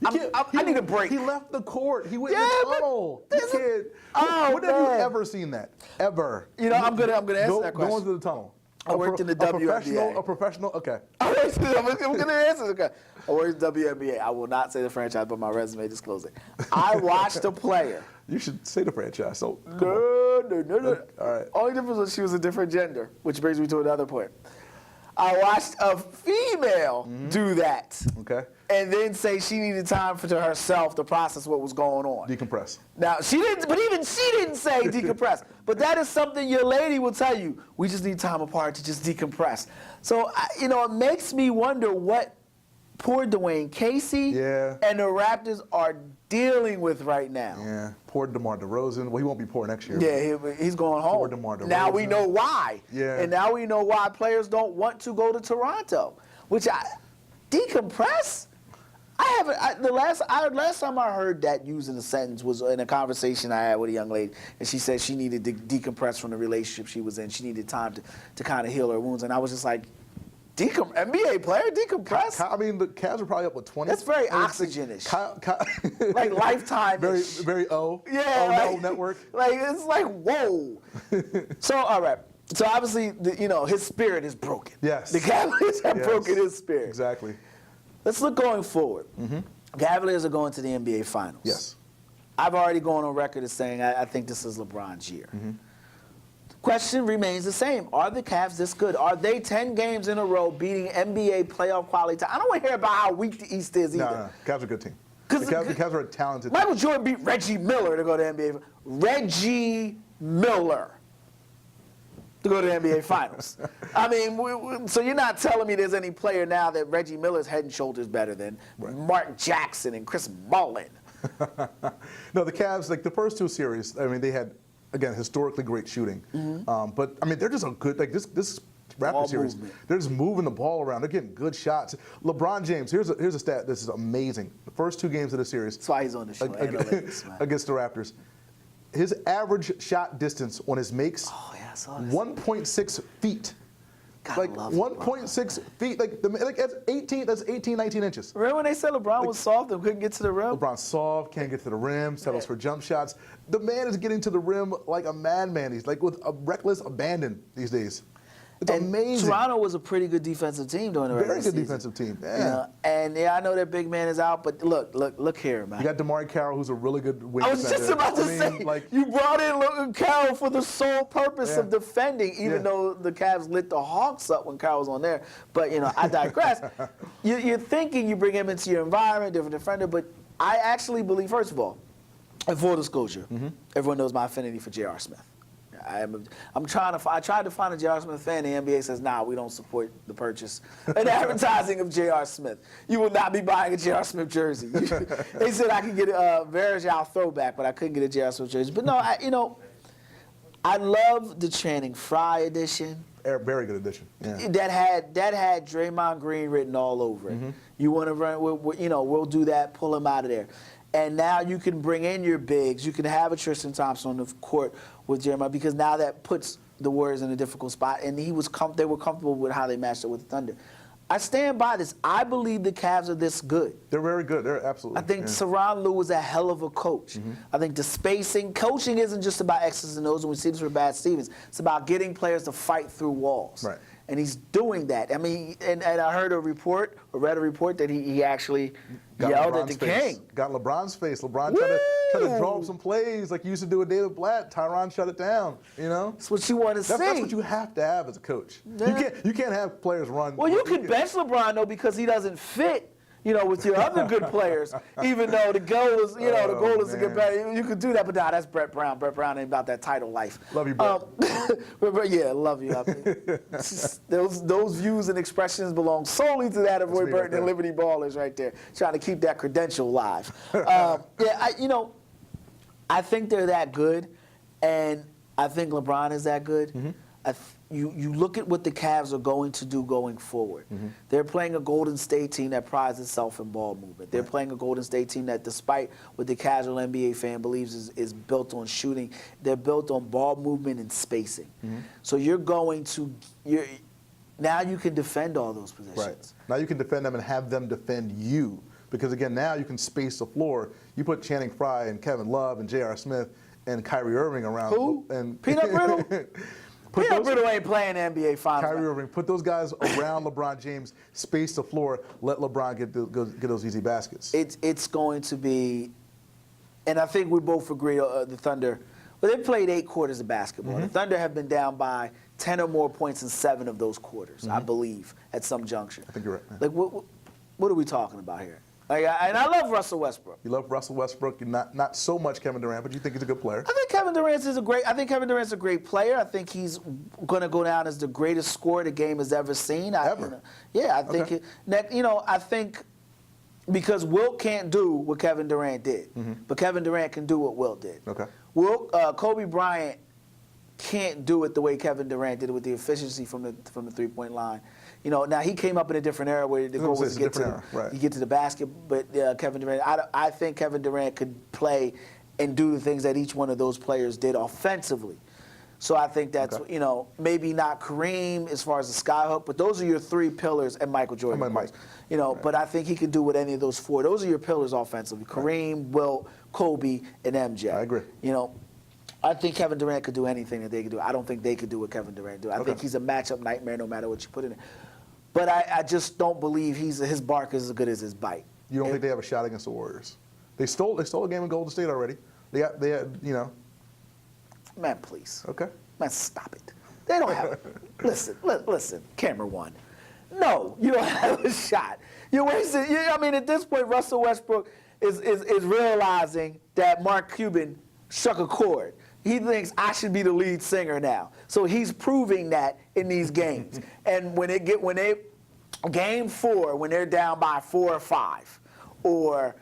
I need a break." He left the court. He went in the tunnel. You can't. When have you ever seen that? Ever? I'm gonna answer that question. Go into the tunnel. I worked in the WNBA. A professional. Okay. I'm gonna answer this. I worked in the WNBA. I will not say the franchise, but my resume discloses it. I watched a player. You should say the franchise. So No. All right. Only difference was she was a different gender, which brings me to another point. I watched a female do that. Okay. And then say she needed time to herself to process what was going on. Decompress. Now, she didn't, but even she didn't say decompress. But that is something your lady will tell you. We just need time apart to just decompress. So, it makes me wonder what poor Dwayne Casey and the Raptors are dealing with right now. Yeah. Poor DeMar DeRozan. Well, he won't be poor next year. Yeah, he's going home. Poor DeMar DeRozan. Now we know why. Yeah. And now we know why players don't want to go to Toronto. Decompress? The last time I heard that used in a sentence was in a conversation I had with a young lady, and she said she needed to decompress from the relationship she was in. She needed time to kind of heal her wounds, and I was just like, NBA player, decompress. I mean, the Cavs are probably up with 20. That's very I mean, oxygenish. Like Lifetime. Very Yeah. no Like, network. Like, it's like, whoa. So, all right. So, obviously, his spirit is broken. Yes. The Cavaliers have Yes. broken his spirit. Exactly. Let's look going forward. Cavaliers are going to the NBA Finals. Yes. I've already gone on record as saying I think this is LeBron's year. The question remains the same. Are the Cavs this good? Are they 10 games in a row beating NBA playoff quality? I don't want to hear about how weak the East is either. No. Cavs are a good team. The Cavs are a talented team. Michael Jordan beat Reggie Miller to go to the NBA. Reggie Miller to go to the NBA Finals. I mean, so you're not telling me there's any player now that Reggie Miller's head and shoulders better than Mark Jackson and Chris Mullin. No, the Cavs, like the first two series, I mean, they had, again, historically great shooting. But, I mean, they're just a good, like this Raptor Ball series, movement. they're just moving the ball around. They're getting good shots. LeBron James, here's a stat. This is amazing. The first two games of the series. That's why he's on the show. Analytics, man. Against the Raptors. His average shot distance on his makes, Oh, yeah, I saw this. 1.6 feet. Gotta Like love 1.6 feet. Like that's 18, 19 inches. Remember when they said LeBron was soft and couldn't get to the rim? LeBron's soft, can't get to the rim, settles for jump shots. The man is getting to the rim like a madman. He's like with a reckless abandon these days. It's And amazing. Toronto was a pretty good defensive team during the regular Very good season. defensive team. Yeah. You know, and yeah, I know that big man is out, but look here, man. You got DeMar Carroll, who's a really good wing I was just defender. about to I mean, say, like, you brought in Carroll for the sole purpose of defending, even Yeah. though the Cavs lit the Hawks up when Carroll was on there. But, I digress. You're thinking you bring him into your environment, different defender, but I actually believe, first of all, and full disclosure, everyone knows my affinity for J.R. Smith. I tried to find a J.R. Smith fan. The NBA says, nah, we don't support the purchase and advertising of J.R. Smith. You will not be buying a J.R. Smith jersey. They said I could get a Varejao throwback, but I couldn't get a J.R. Smith jersey. But no, I love the Channing Frye edition. very good addition. Yeah. That had Draymond Green written all over it. You want to run, we'll do that, pull him out of there. And now you can bring in your bigs. You can have a Tristan Thompson on the court with Jeremiah because now that puts the Warriors in a difficult spot. And they were comfortable with how they matched up with the Thunder. I stand by this. I believe the Cavs are this good. They're very good. They're absolutely. I think Saron Lue is a hell of a coach. I think the spacing, coaching isn't just about X's and O's, and we see this with Brad Stevens. It's about getting players to fight through walls. Right. And he's doing that. I mean, and I heard read a report that he actually yelled at the king. Got LeBron's face. LeBron tried to draw up some plays like you used to do with David Blatt. Tyronn shut it down. That's what you want to see. That's what you have to have as a coach. Yeah. You can't have players run. Well, you can bench LeBron though because he doesn't fit. With your other good players, even though the goal is, the goal is to get better. You could do that, but nah, that's Brett Brown. Brett Brown ain't about that title life. Love you, Brett. Yeah, love you. I mean, those views and expressions belong solely to that of Roy Burton and Liberty Ballers right there, trying to keep that credential alive. I think they're that good, and I think LeBron is that good. You look at what the Cavs are going to do going forward. They're playing a Golden State team that prides itself in ball movement. They're playing a Golden State team that, despite what the casual NBA fan believes is built on shooting, they're built on ball movement and spacing. So now you can defend all those positions. Right. Now you can defend them and have them defend you. Because, again, now you can space the floor. You put Channing Frye and Kevin Love and J.R. Smith and Kyrie Irving around. Who? And Peanut Brittle? Peanut Brittle ain't playing the NBA Finals. Kyrie Irving, put those guys around LeBron James, space the floor, let LeBron get those easy baskets. It's going to be, and I think we both agree, the Thunder, well, they've played 8 quarters of basketball. The Thunder have been down by 10 or more points in 7 of those quarters, I believe, at some juncture. I think you're right. Yeah. Like, what are we talking about here? Like, and I love Russell Westbrook. You love Russell Westbrook. You're not so much Kevin Durant, but you think he's a good player. I think Kevin Durant's a great player. I think he's going to go down as the greatest scorer the game has ever seen. Ever? I think I think because Wilt can't do what Kevin Durant did, but Kevin Durant can do what Wilt did. Okay. Kobe Bryant can't do it the way Kevin Durant did it with the efficiency from the 3-point line. Now he came up in a different era where the goal was to get to the basket, but Kevin Durant, I think Kevin Durant could play and do the things that each one of those players did offensively. So I think that's, Okay. you know, maybe not Kareem as far as the skyhook, but those are your three pillars, and Michael Jordan. And Mike. You know, but I think he could do with any of those four. Those are your pillars offensively. Kareem, Wilt, Kobe, and MJ. I agree. You know, I think Kevin Durant could do anything that they could do. I don't think they could do what Kevin Durant do. I think he's a matchup nightmare no matter what you put in it. But I just don't believe his bark is as good as his bite. You don't think they have a shot against the Warriors? They stole a game in Golden State already. They had, you know. Man, please. Okay. Man, stop it. They don't have. listen, camera one. No, you don't have a shot. You're wasting. I mean, at this point, Russell Westbrook is realizing that Mark Cuban struck a chord. He thinks I should be the lead singer now. So he's proving that in these games. And when they game 4, when they're down by 4 or 5, or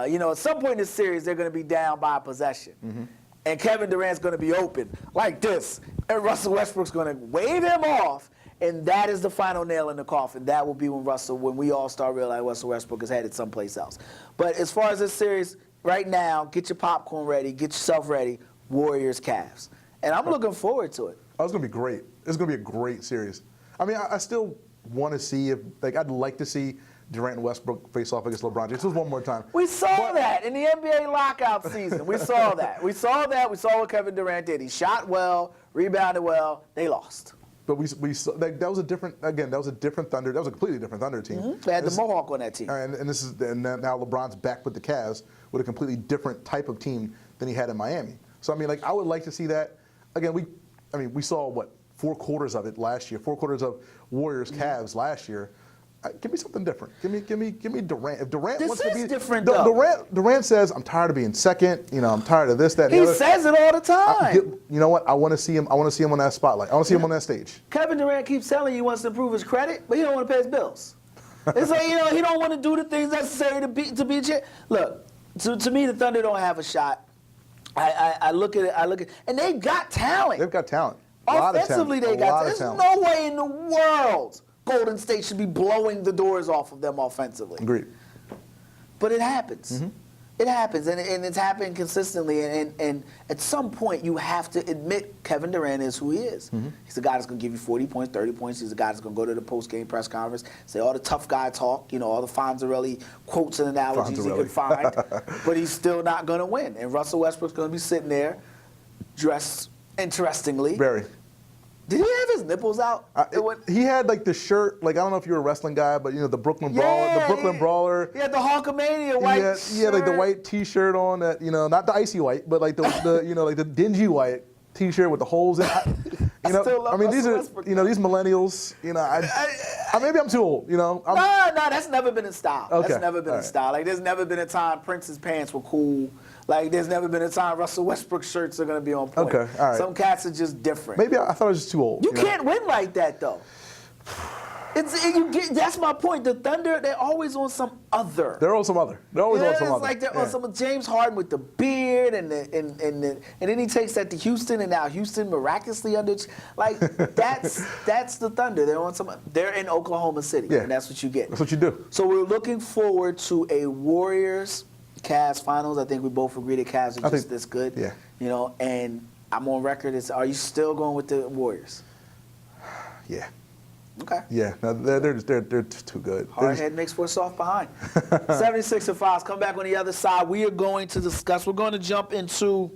you know, at some point in the series they're going to be down by a possession. And Kevin Durant's going to be open like this, and Russell Westbrook's going to wave him off, and that is the final nail in the coffin. That will be when we all start realizing Russell Westbrook is headed someplace else. But as far as this series, right now, get your popcorn ready, get yourself ready, Warriors, Cavs. And I'm looking forward to it. Oh, it's going to be great. It's going to be a great series. I mean, I still want to see if, like, I'd like to see Durant and Westbrook face off against LeBron James just one more time. We saw that in the NBA lockout season. We saw that. We saw what Kevin Durant did. He shot well, rebounded well. They lost. But we saw, that was a different Thunder. That was a completely different Thunder team. They had the Mohawk on that team. And now LeBron's back with the Cavs with a completely different type of team than he had in Miami. So I mean, like, I would like to see that. Again, we saw what, 4 quarters of it last year. 4 quarters of Warriors Cavs last year. Give me something different. Give me Durant. If Durant This wants to is be different, though. Durant says, I'm tired of being second. You know, I'm tired of this, that, and the He other. says it all the time. You know what? I want to see him. I want to see him on that spotlight. I want to see him on that stage. Kevin Durant keeps telling you he wants to improve his credit, but he don't want to pay his bills. It's like, you know, he don't want to do the things necessary to be a champ. Look, to me, the Thunder don't have a shot. I look at it, and they've got talent. They've got talent. A lot of Offensively, talent. they got There's talent. There's no way in the world Golden State should be blowing the doors off of them offensively. Agreed. But it happens. It happens, and it's happening consistently. And at some point, you have to admit Kevin Durant is who he is. He's the guy that's going to give you 40 points, 30 points. He's the guy that's going to go to the post-game press conference, say all the tough guy talk, you know, all the Fonzarelli quotes and analogies he could find. But he's still not going to win. And Russell Westbrook's going to be sitting there, dressed interestingly. Very. Did he have his nipples out? He had like the shirt, like, I don't know if you're a wrestling guy, but you know, the Brooklyn Brawler. He had the Hulkamania white shirt. He had like the white T-shirt on that, you know, not the icy white, but like the you know, like the dingy white T-shirt with the holes in it. You know, I mean, these are, you know, these millennials, you know, maybe I'm too old, you know. No, that's never been in style. Okay. That's never been in style. Like, there's never been a time Prince's pants were cool. Like, there's never been a time Russell Westbrook shirts are going to be on point. Okay, all right. Some cats are just different. Maybe I thought I was just too old. You can't win like that, though. That's my point. The Thunder, they're always on some other. They're on some other. They're always on some it's other. like they're on some James Harden with the beard, and then he takes that to Houston, and now Houston miraculously like that's the Thunder. They're on some. They're in Oklahoma City, and that's what you get. That's what you do. So we're looking forward to a Warriors Cavs finals. I think we both agree that Cavs are just this good. Yeah. You know, and I'm on record. Are you still going with the Warriors? Yeah. Okay. Yeah, no, they're just too good. Hard head makes for a soft behind. 76 and Files. Come back on the other side. We are going to discuss. We're going to jump into.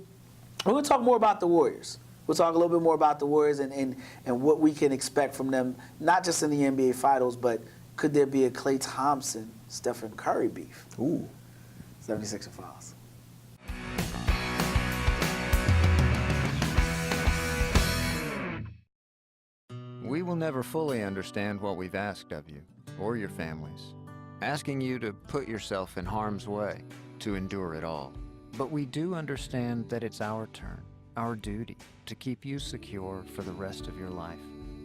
We're going to talk more about the Warriors. We'll talk a little bit more about the Warriors and what we can expect from them, not just in the NBA Finals, but could there be a Klay Thompson, Stephen Curry beef? Ooh. 76 and Files. We will never fully understand what we've asked of you, or your families, asking you to put yourself in harm's way, to endure it all. But we do understand that it's our turn, our duty, to keep you secure for the rest of your life.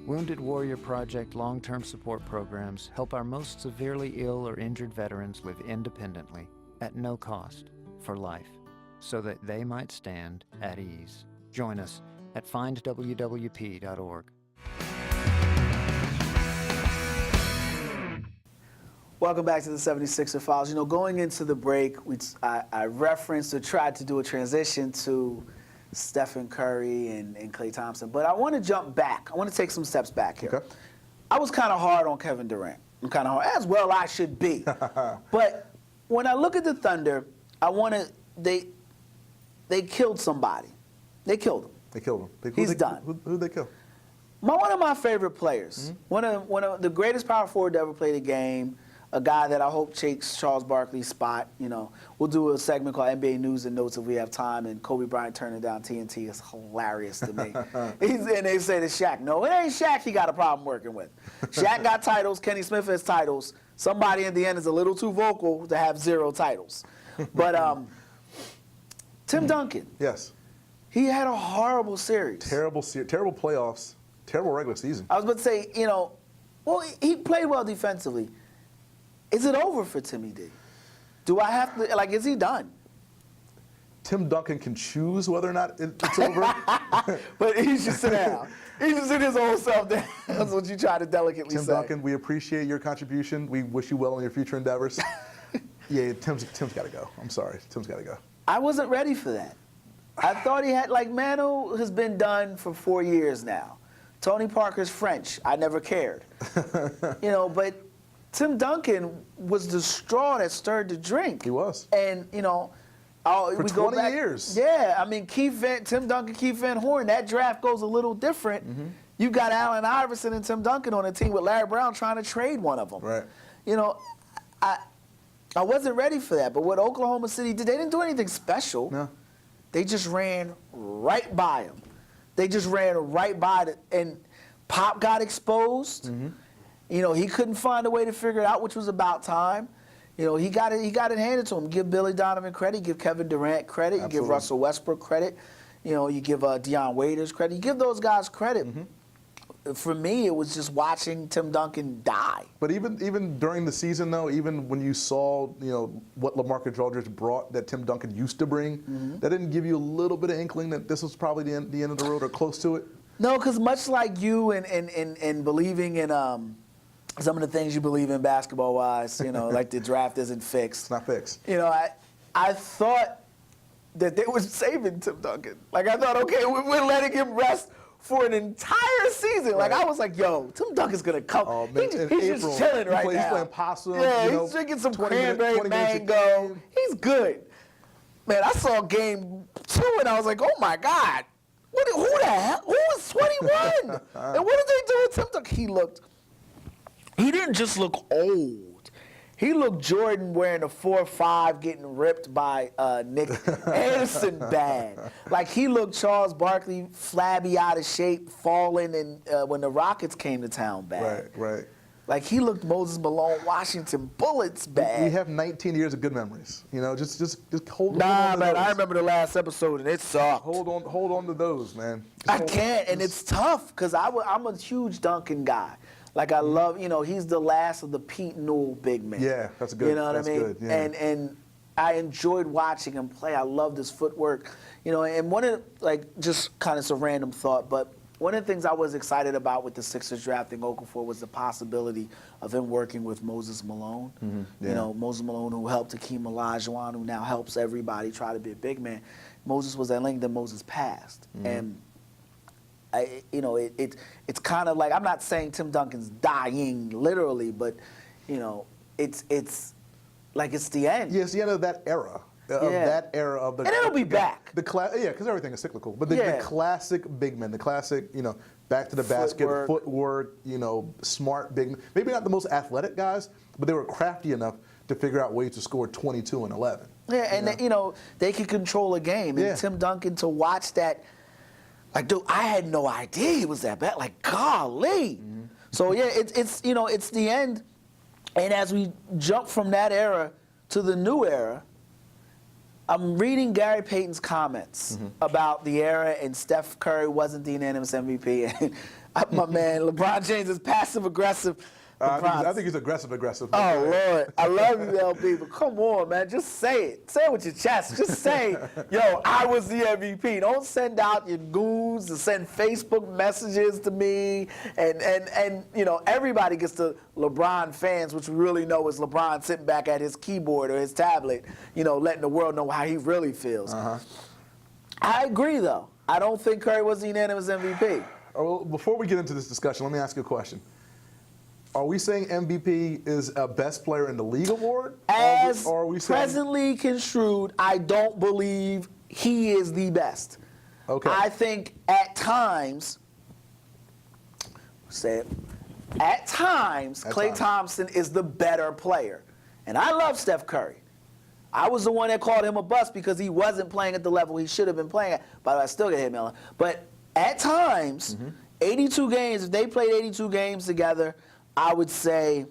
Wounded Warrior Project long-term support programs help our most severely ill or injured veterans live independently, at no cost, for life, so that they might stand at ease. Join us at findwwp.org. Welcome back to the 76er Files. You know, going into the break, I referenced or tried to do a transition to Stephen Curry and Klay Thompson. But I want to jump back. I want to take some steps back here. Okay. I was kind of hard on Kevin Durant. I'm kind of hard, as well I should be. But when I look at the Thunder, they killed somebody. They killed him. They killed him. He's done. Who'd they kill? One of my favorite players, one of the greatest power forward to ever play the game, a guy that I hope takes Charles Barkley's spot. You know, we'll do a segment called NBA News and Notes if we have time. And Kobe Bryant turning down TNT is hilarious to me. And they say to Shaq, no, it ain't Shaq he got a problem working with. Shaq got titles. Kenny Smith has titles. Somebody in the end is a little too vocal to have 0 titles. But Tim Duncan. Yes. He had a horrible series. Terrible playoffs. Terrible regular season. I was about to say, you know, well, he played well defensively. Is it over for Timmy D? Do I have to, like, is he done? Tim Duncan can choose whether or not it's over. But he should sit down. He should sit his own self down. That's what you try to delicately say. Tim Duncan, we appreciate your contribution. We wish you well in your future endeavors. Yeah, Tim's got to go. I'm sorry. Tim's got to go. I wasn't ready for that. I thought he had, like, Manu has been done for 4 years now. Tony Parker's French. I never cared. You know, but Tim Duncan was the straw that stirred the drink. He was. And, you know, for we 20 go back, years. Yeah, I mean, Tim Duncan, Keith Van Horn, that draft goes a little different. You got Allen Iverson and Tim Duncan on a team with Larry Brown trying to trade one of them. Right. You know, I wasn't ready for that. But what Oklahoma City did, they didn't do anything special. No. They just ran right by him. They just ran right by it. And Pop got exposed. You know, he couldn't find a way to figure it out, which was about time. You know, he got it handed to him. Give Billy Donovan credit. Give Kevin Durant credit. Absolutely. You give Russell Westbrook credit. You know, you give Deion Waiters credit. You give those guys credit. For me, it was just watching Tim Duncan die. But even during the season, though, even when you saw, you know, what LaMarcus Aldridge brought that Tim Duncan used to bring, that didn't give you a little bit of inkling that this was probably the end of the road or close to it? No, because much like you and believing in some of the things you believe in basketball-wise, you know, like the draft isn't fixed. It's not fixed. You know, I thought that they were saving Tim Duncan. Like, I thought, okay, we're letting him rest for an entire season. Like, I was like, yo, Tim Duncan's going to come. Oh, man, He's just chilling right now. He's playing possum. Yeah, you know, he's drinking some 20 minutes- cranberry 20 minutes a mango. game. He's good. Man, I saw game 2, and I was like, oh, my God. Who the hell? Who was 21? And what did they do with Tim Duncan? He didn't just look old. He looked Jordan wearing a 4.5 getting ripped by Nick Anderson bad. Like, he looked Charles Barkley flabby, out of shape, falling when the Rockets came to town bad. Right. Like, he looked Moses Malone, Washington Bullets bad. We have 19 years of good memories. You know, just hold on. Nah, to man, those. I remember the last episode, and it sucked. Hold on to those, man. I can't, and it's tough, because I'm a huge Duncan guy. Like, I love, you know, he's the last of the Pete Newell big men. Yeah, that's good. You know what I mean? Good, yeah. And I enjoyed watching him play. I loved his footwork. You know, and one of, like, just kind of some random thought, but one of the things I was excited about with the Sixers drafting Okafor was the possibility of him working with Moses Malone. Yeah. You know, Moses Malone, who helped Hakeem Olajuwon, who now helps everybody try to be a big man. Moses was at Lincoln, Moses passed. And you know, it's kind of like, I'm not saying Tim Duncan's dying literally, but, you know, it's like it's the end. Yeah, it's the end of that era. That era of the. And it'll be back. Yeah, because everything is cyclical. But the classic big men, the classic, you know, back to the basket, footwork, you know, smart big men. Maybe not the most athletic guys, but they were crafty enough to figure out ways to score 22 and 11. Yeah, and you know, they could control a game. And Tim Duncan, to watch that. Like, dude, I had no idea he was that bad. Like, golly. So, yeah, it's you know, it's the end. And as we jump from that era to the new era, I'm reading Gary Payton's comments about the era, and Steph Curry wasn't the unanimous MVP. And my man, LeBron James is passive-aggressive. I think he's aggressive. Oh, Lord. I love you, LB, but come on, man. Just say it. Say it with your chest. Just say, yo, I was the MVP. Don't send out your goons to send Facebook messages to me. And you know, everybody gets the LeBron fans, which we really know is LeBron sitting back at his keyboard or his tablet, you know, letting the world know how he really feels. I agree, though. I don't think Curry was the unanimous MVP. Well, before we get into this discussion, let me ask you a question. Are we saying MVP is a best player in the league award? As or are we saying, presently construed, I don't believe he is the best. Okay. I think at times, Klay Thompson is the better player. And I love Steph Curry. I was the one that called him a bust because he wasn't playing at the level he should have been playing at. By the way, I still get hit, Miller. But at times, 82 games, if they played 82 games together, I would say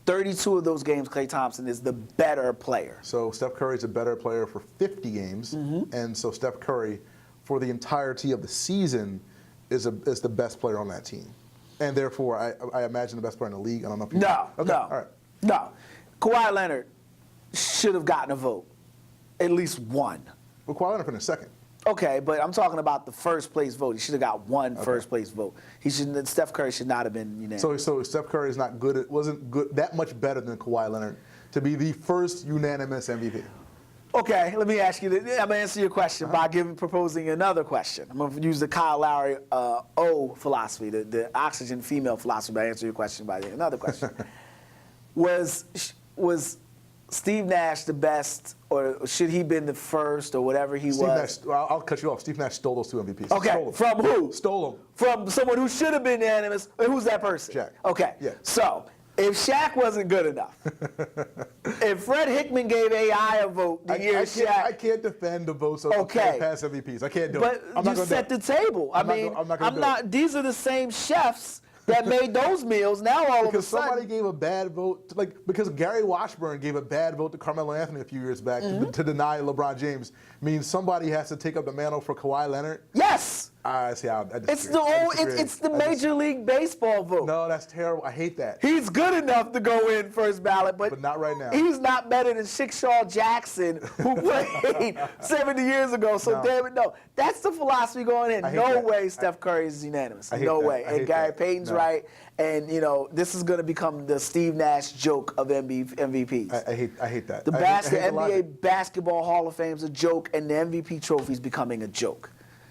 32 of those games, Klay Thompson is the better player. So Steph Curry is a better player for 50 games, and so Steph Curry, for the entirety of the season, is the best player on that team. And therefore, I imagine the best player in the league. I don't know if you All right. No. Kawhi Leonard should have gotten a vote, at least one. Well, Kawhi Leonard finished second. Okay, but I'm talking about the first place vote. He should have got one first place vote. Steph Curry should not have been unanimous. So Steph Curry is not good. It wasn't good that much better than Kawhi Leonard to be the first unanimous MVP. Okay, let me ask you. I'm gonna answer your question by proposing another question. I'm gonna use the Kyle Lowry O philosophy, the oxygen female philosophy. By answer your question by another question. Was Steve Nash the best, or should he been the first, or whatever he was? Nash, I'll cut you off. Steve Nash stole those 2 MVPs. Okay, from who? Stole them. From someone who should have been unanimous. And who's that person? Shaq. Okay. Yeah. So if Shaq wasn't good enough, if Fred Hickman gave AI a vote the year Shaq, I can't defend the votes of past MVPs. I can't do it. But you set the table. These are the same chefs that made those meals. Now all of a sudden, somebody gave a bad vote, because Gary Washburn gave a bad vote to Carmelo Anthony a few years back to deny LeBron James, means somebody has to take up the mantle for Kawhi Leonard. Yes. I see how it's the Major League Baseball vote. No, that's terrible. I hate that. He's good enough to go in first ballot, but not right now. He's not better than Chickshaw Jackson, who played 70 years ago. So damn it, no. That's the philosophy going in. No way Steph Curry is unanimous. No way. And Gary Payton's right. And this is going to become the Steve Nash joke of MVPs. I hate that. The NBA Basketball Hall of Fame is a joke, and the MVP trophy is becoming a joke.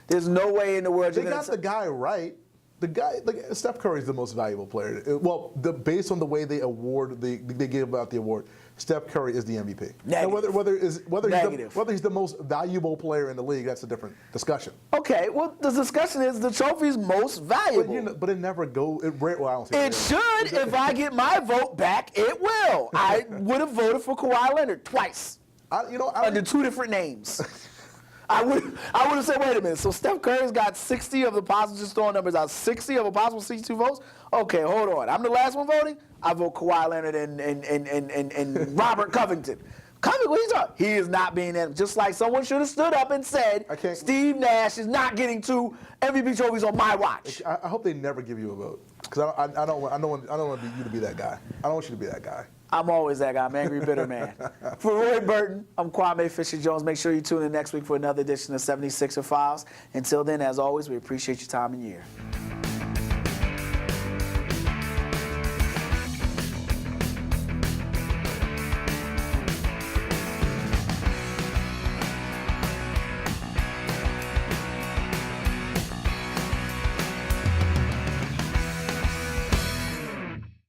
There's no way in the world they got the guy right. The guy, Steph Curry is the most valuable player. Well, based on the way they give out the award, Steph Curry is the MVP. Negative. Whether he's the most valuable player in the league, that's a different discussion. Okay, well, the discussion is the trophy's most valuable. But it never goes. Well, I don't see it should. If I get my vote back, it will. I would have voted for Kawhi Leonard twice. Under 2 different names. I would have said, wait a minute, so Steph Curry's got 60 of the possible, just throwing numbers out, 60 of a possible 62 votes? Okay, hold on. I'm the last one voting? I vote Kawhi Leonard and Robert Covington. Covington, what are you talking? He is not being in. Just like someone should have stood up and said, Steve Nash is not getting 2 MVP trophies on my watch. I hope they never give you a vote, because I don't want you to be that guy. I don't want you to be that guy. I'm always that guy. I'm Angry Bitter Man. For Roy Burton, I'm Kwame Fisher-Jones. Make sure you tune in next week for another edition of 76er Files. Until then, as always, we appreciate your time and year.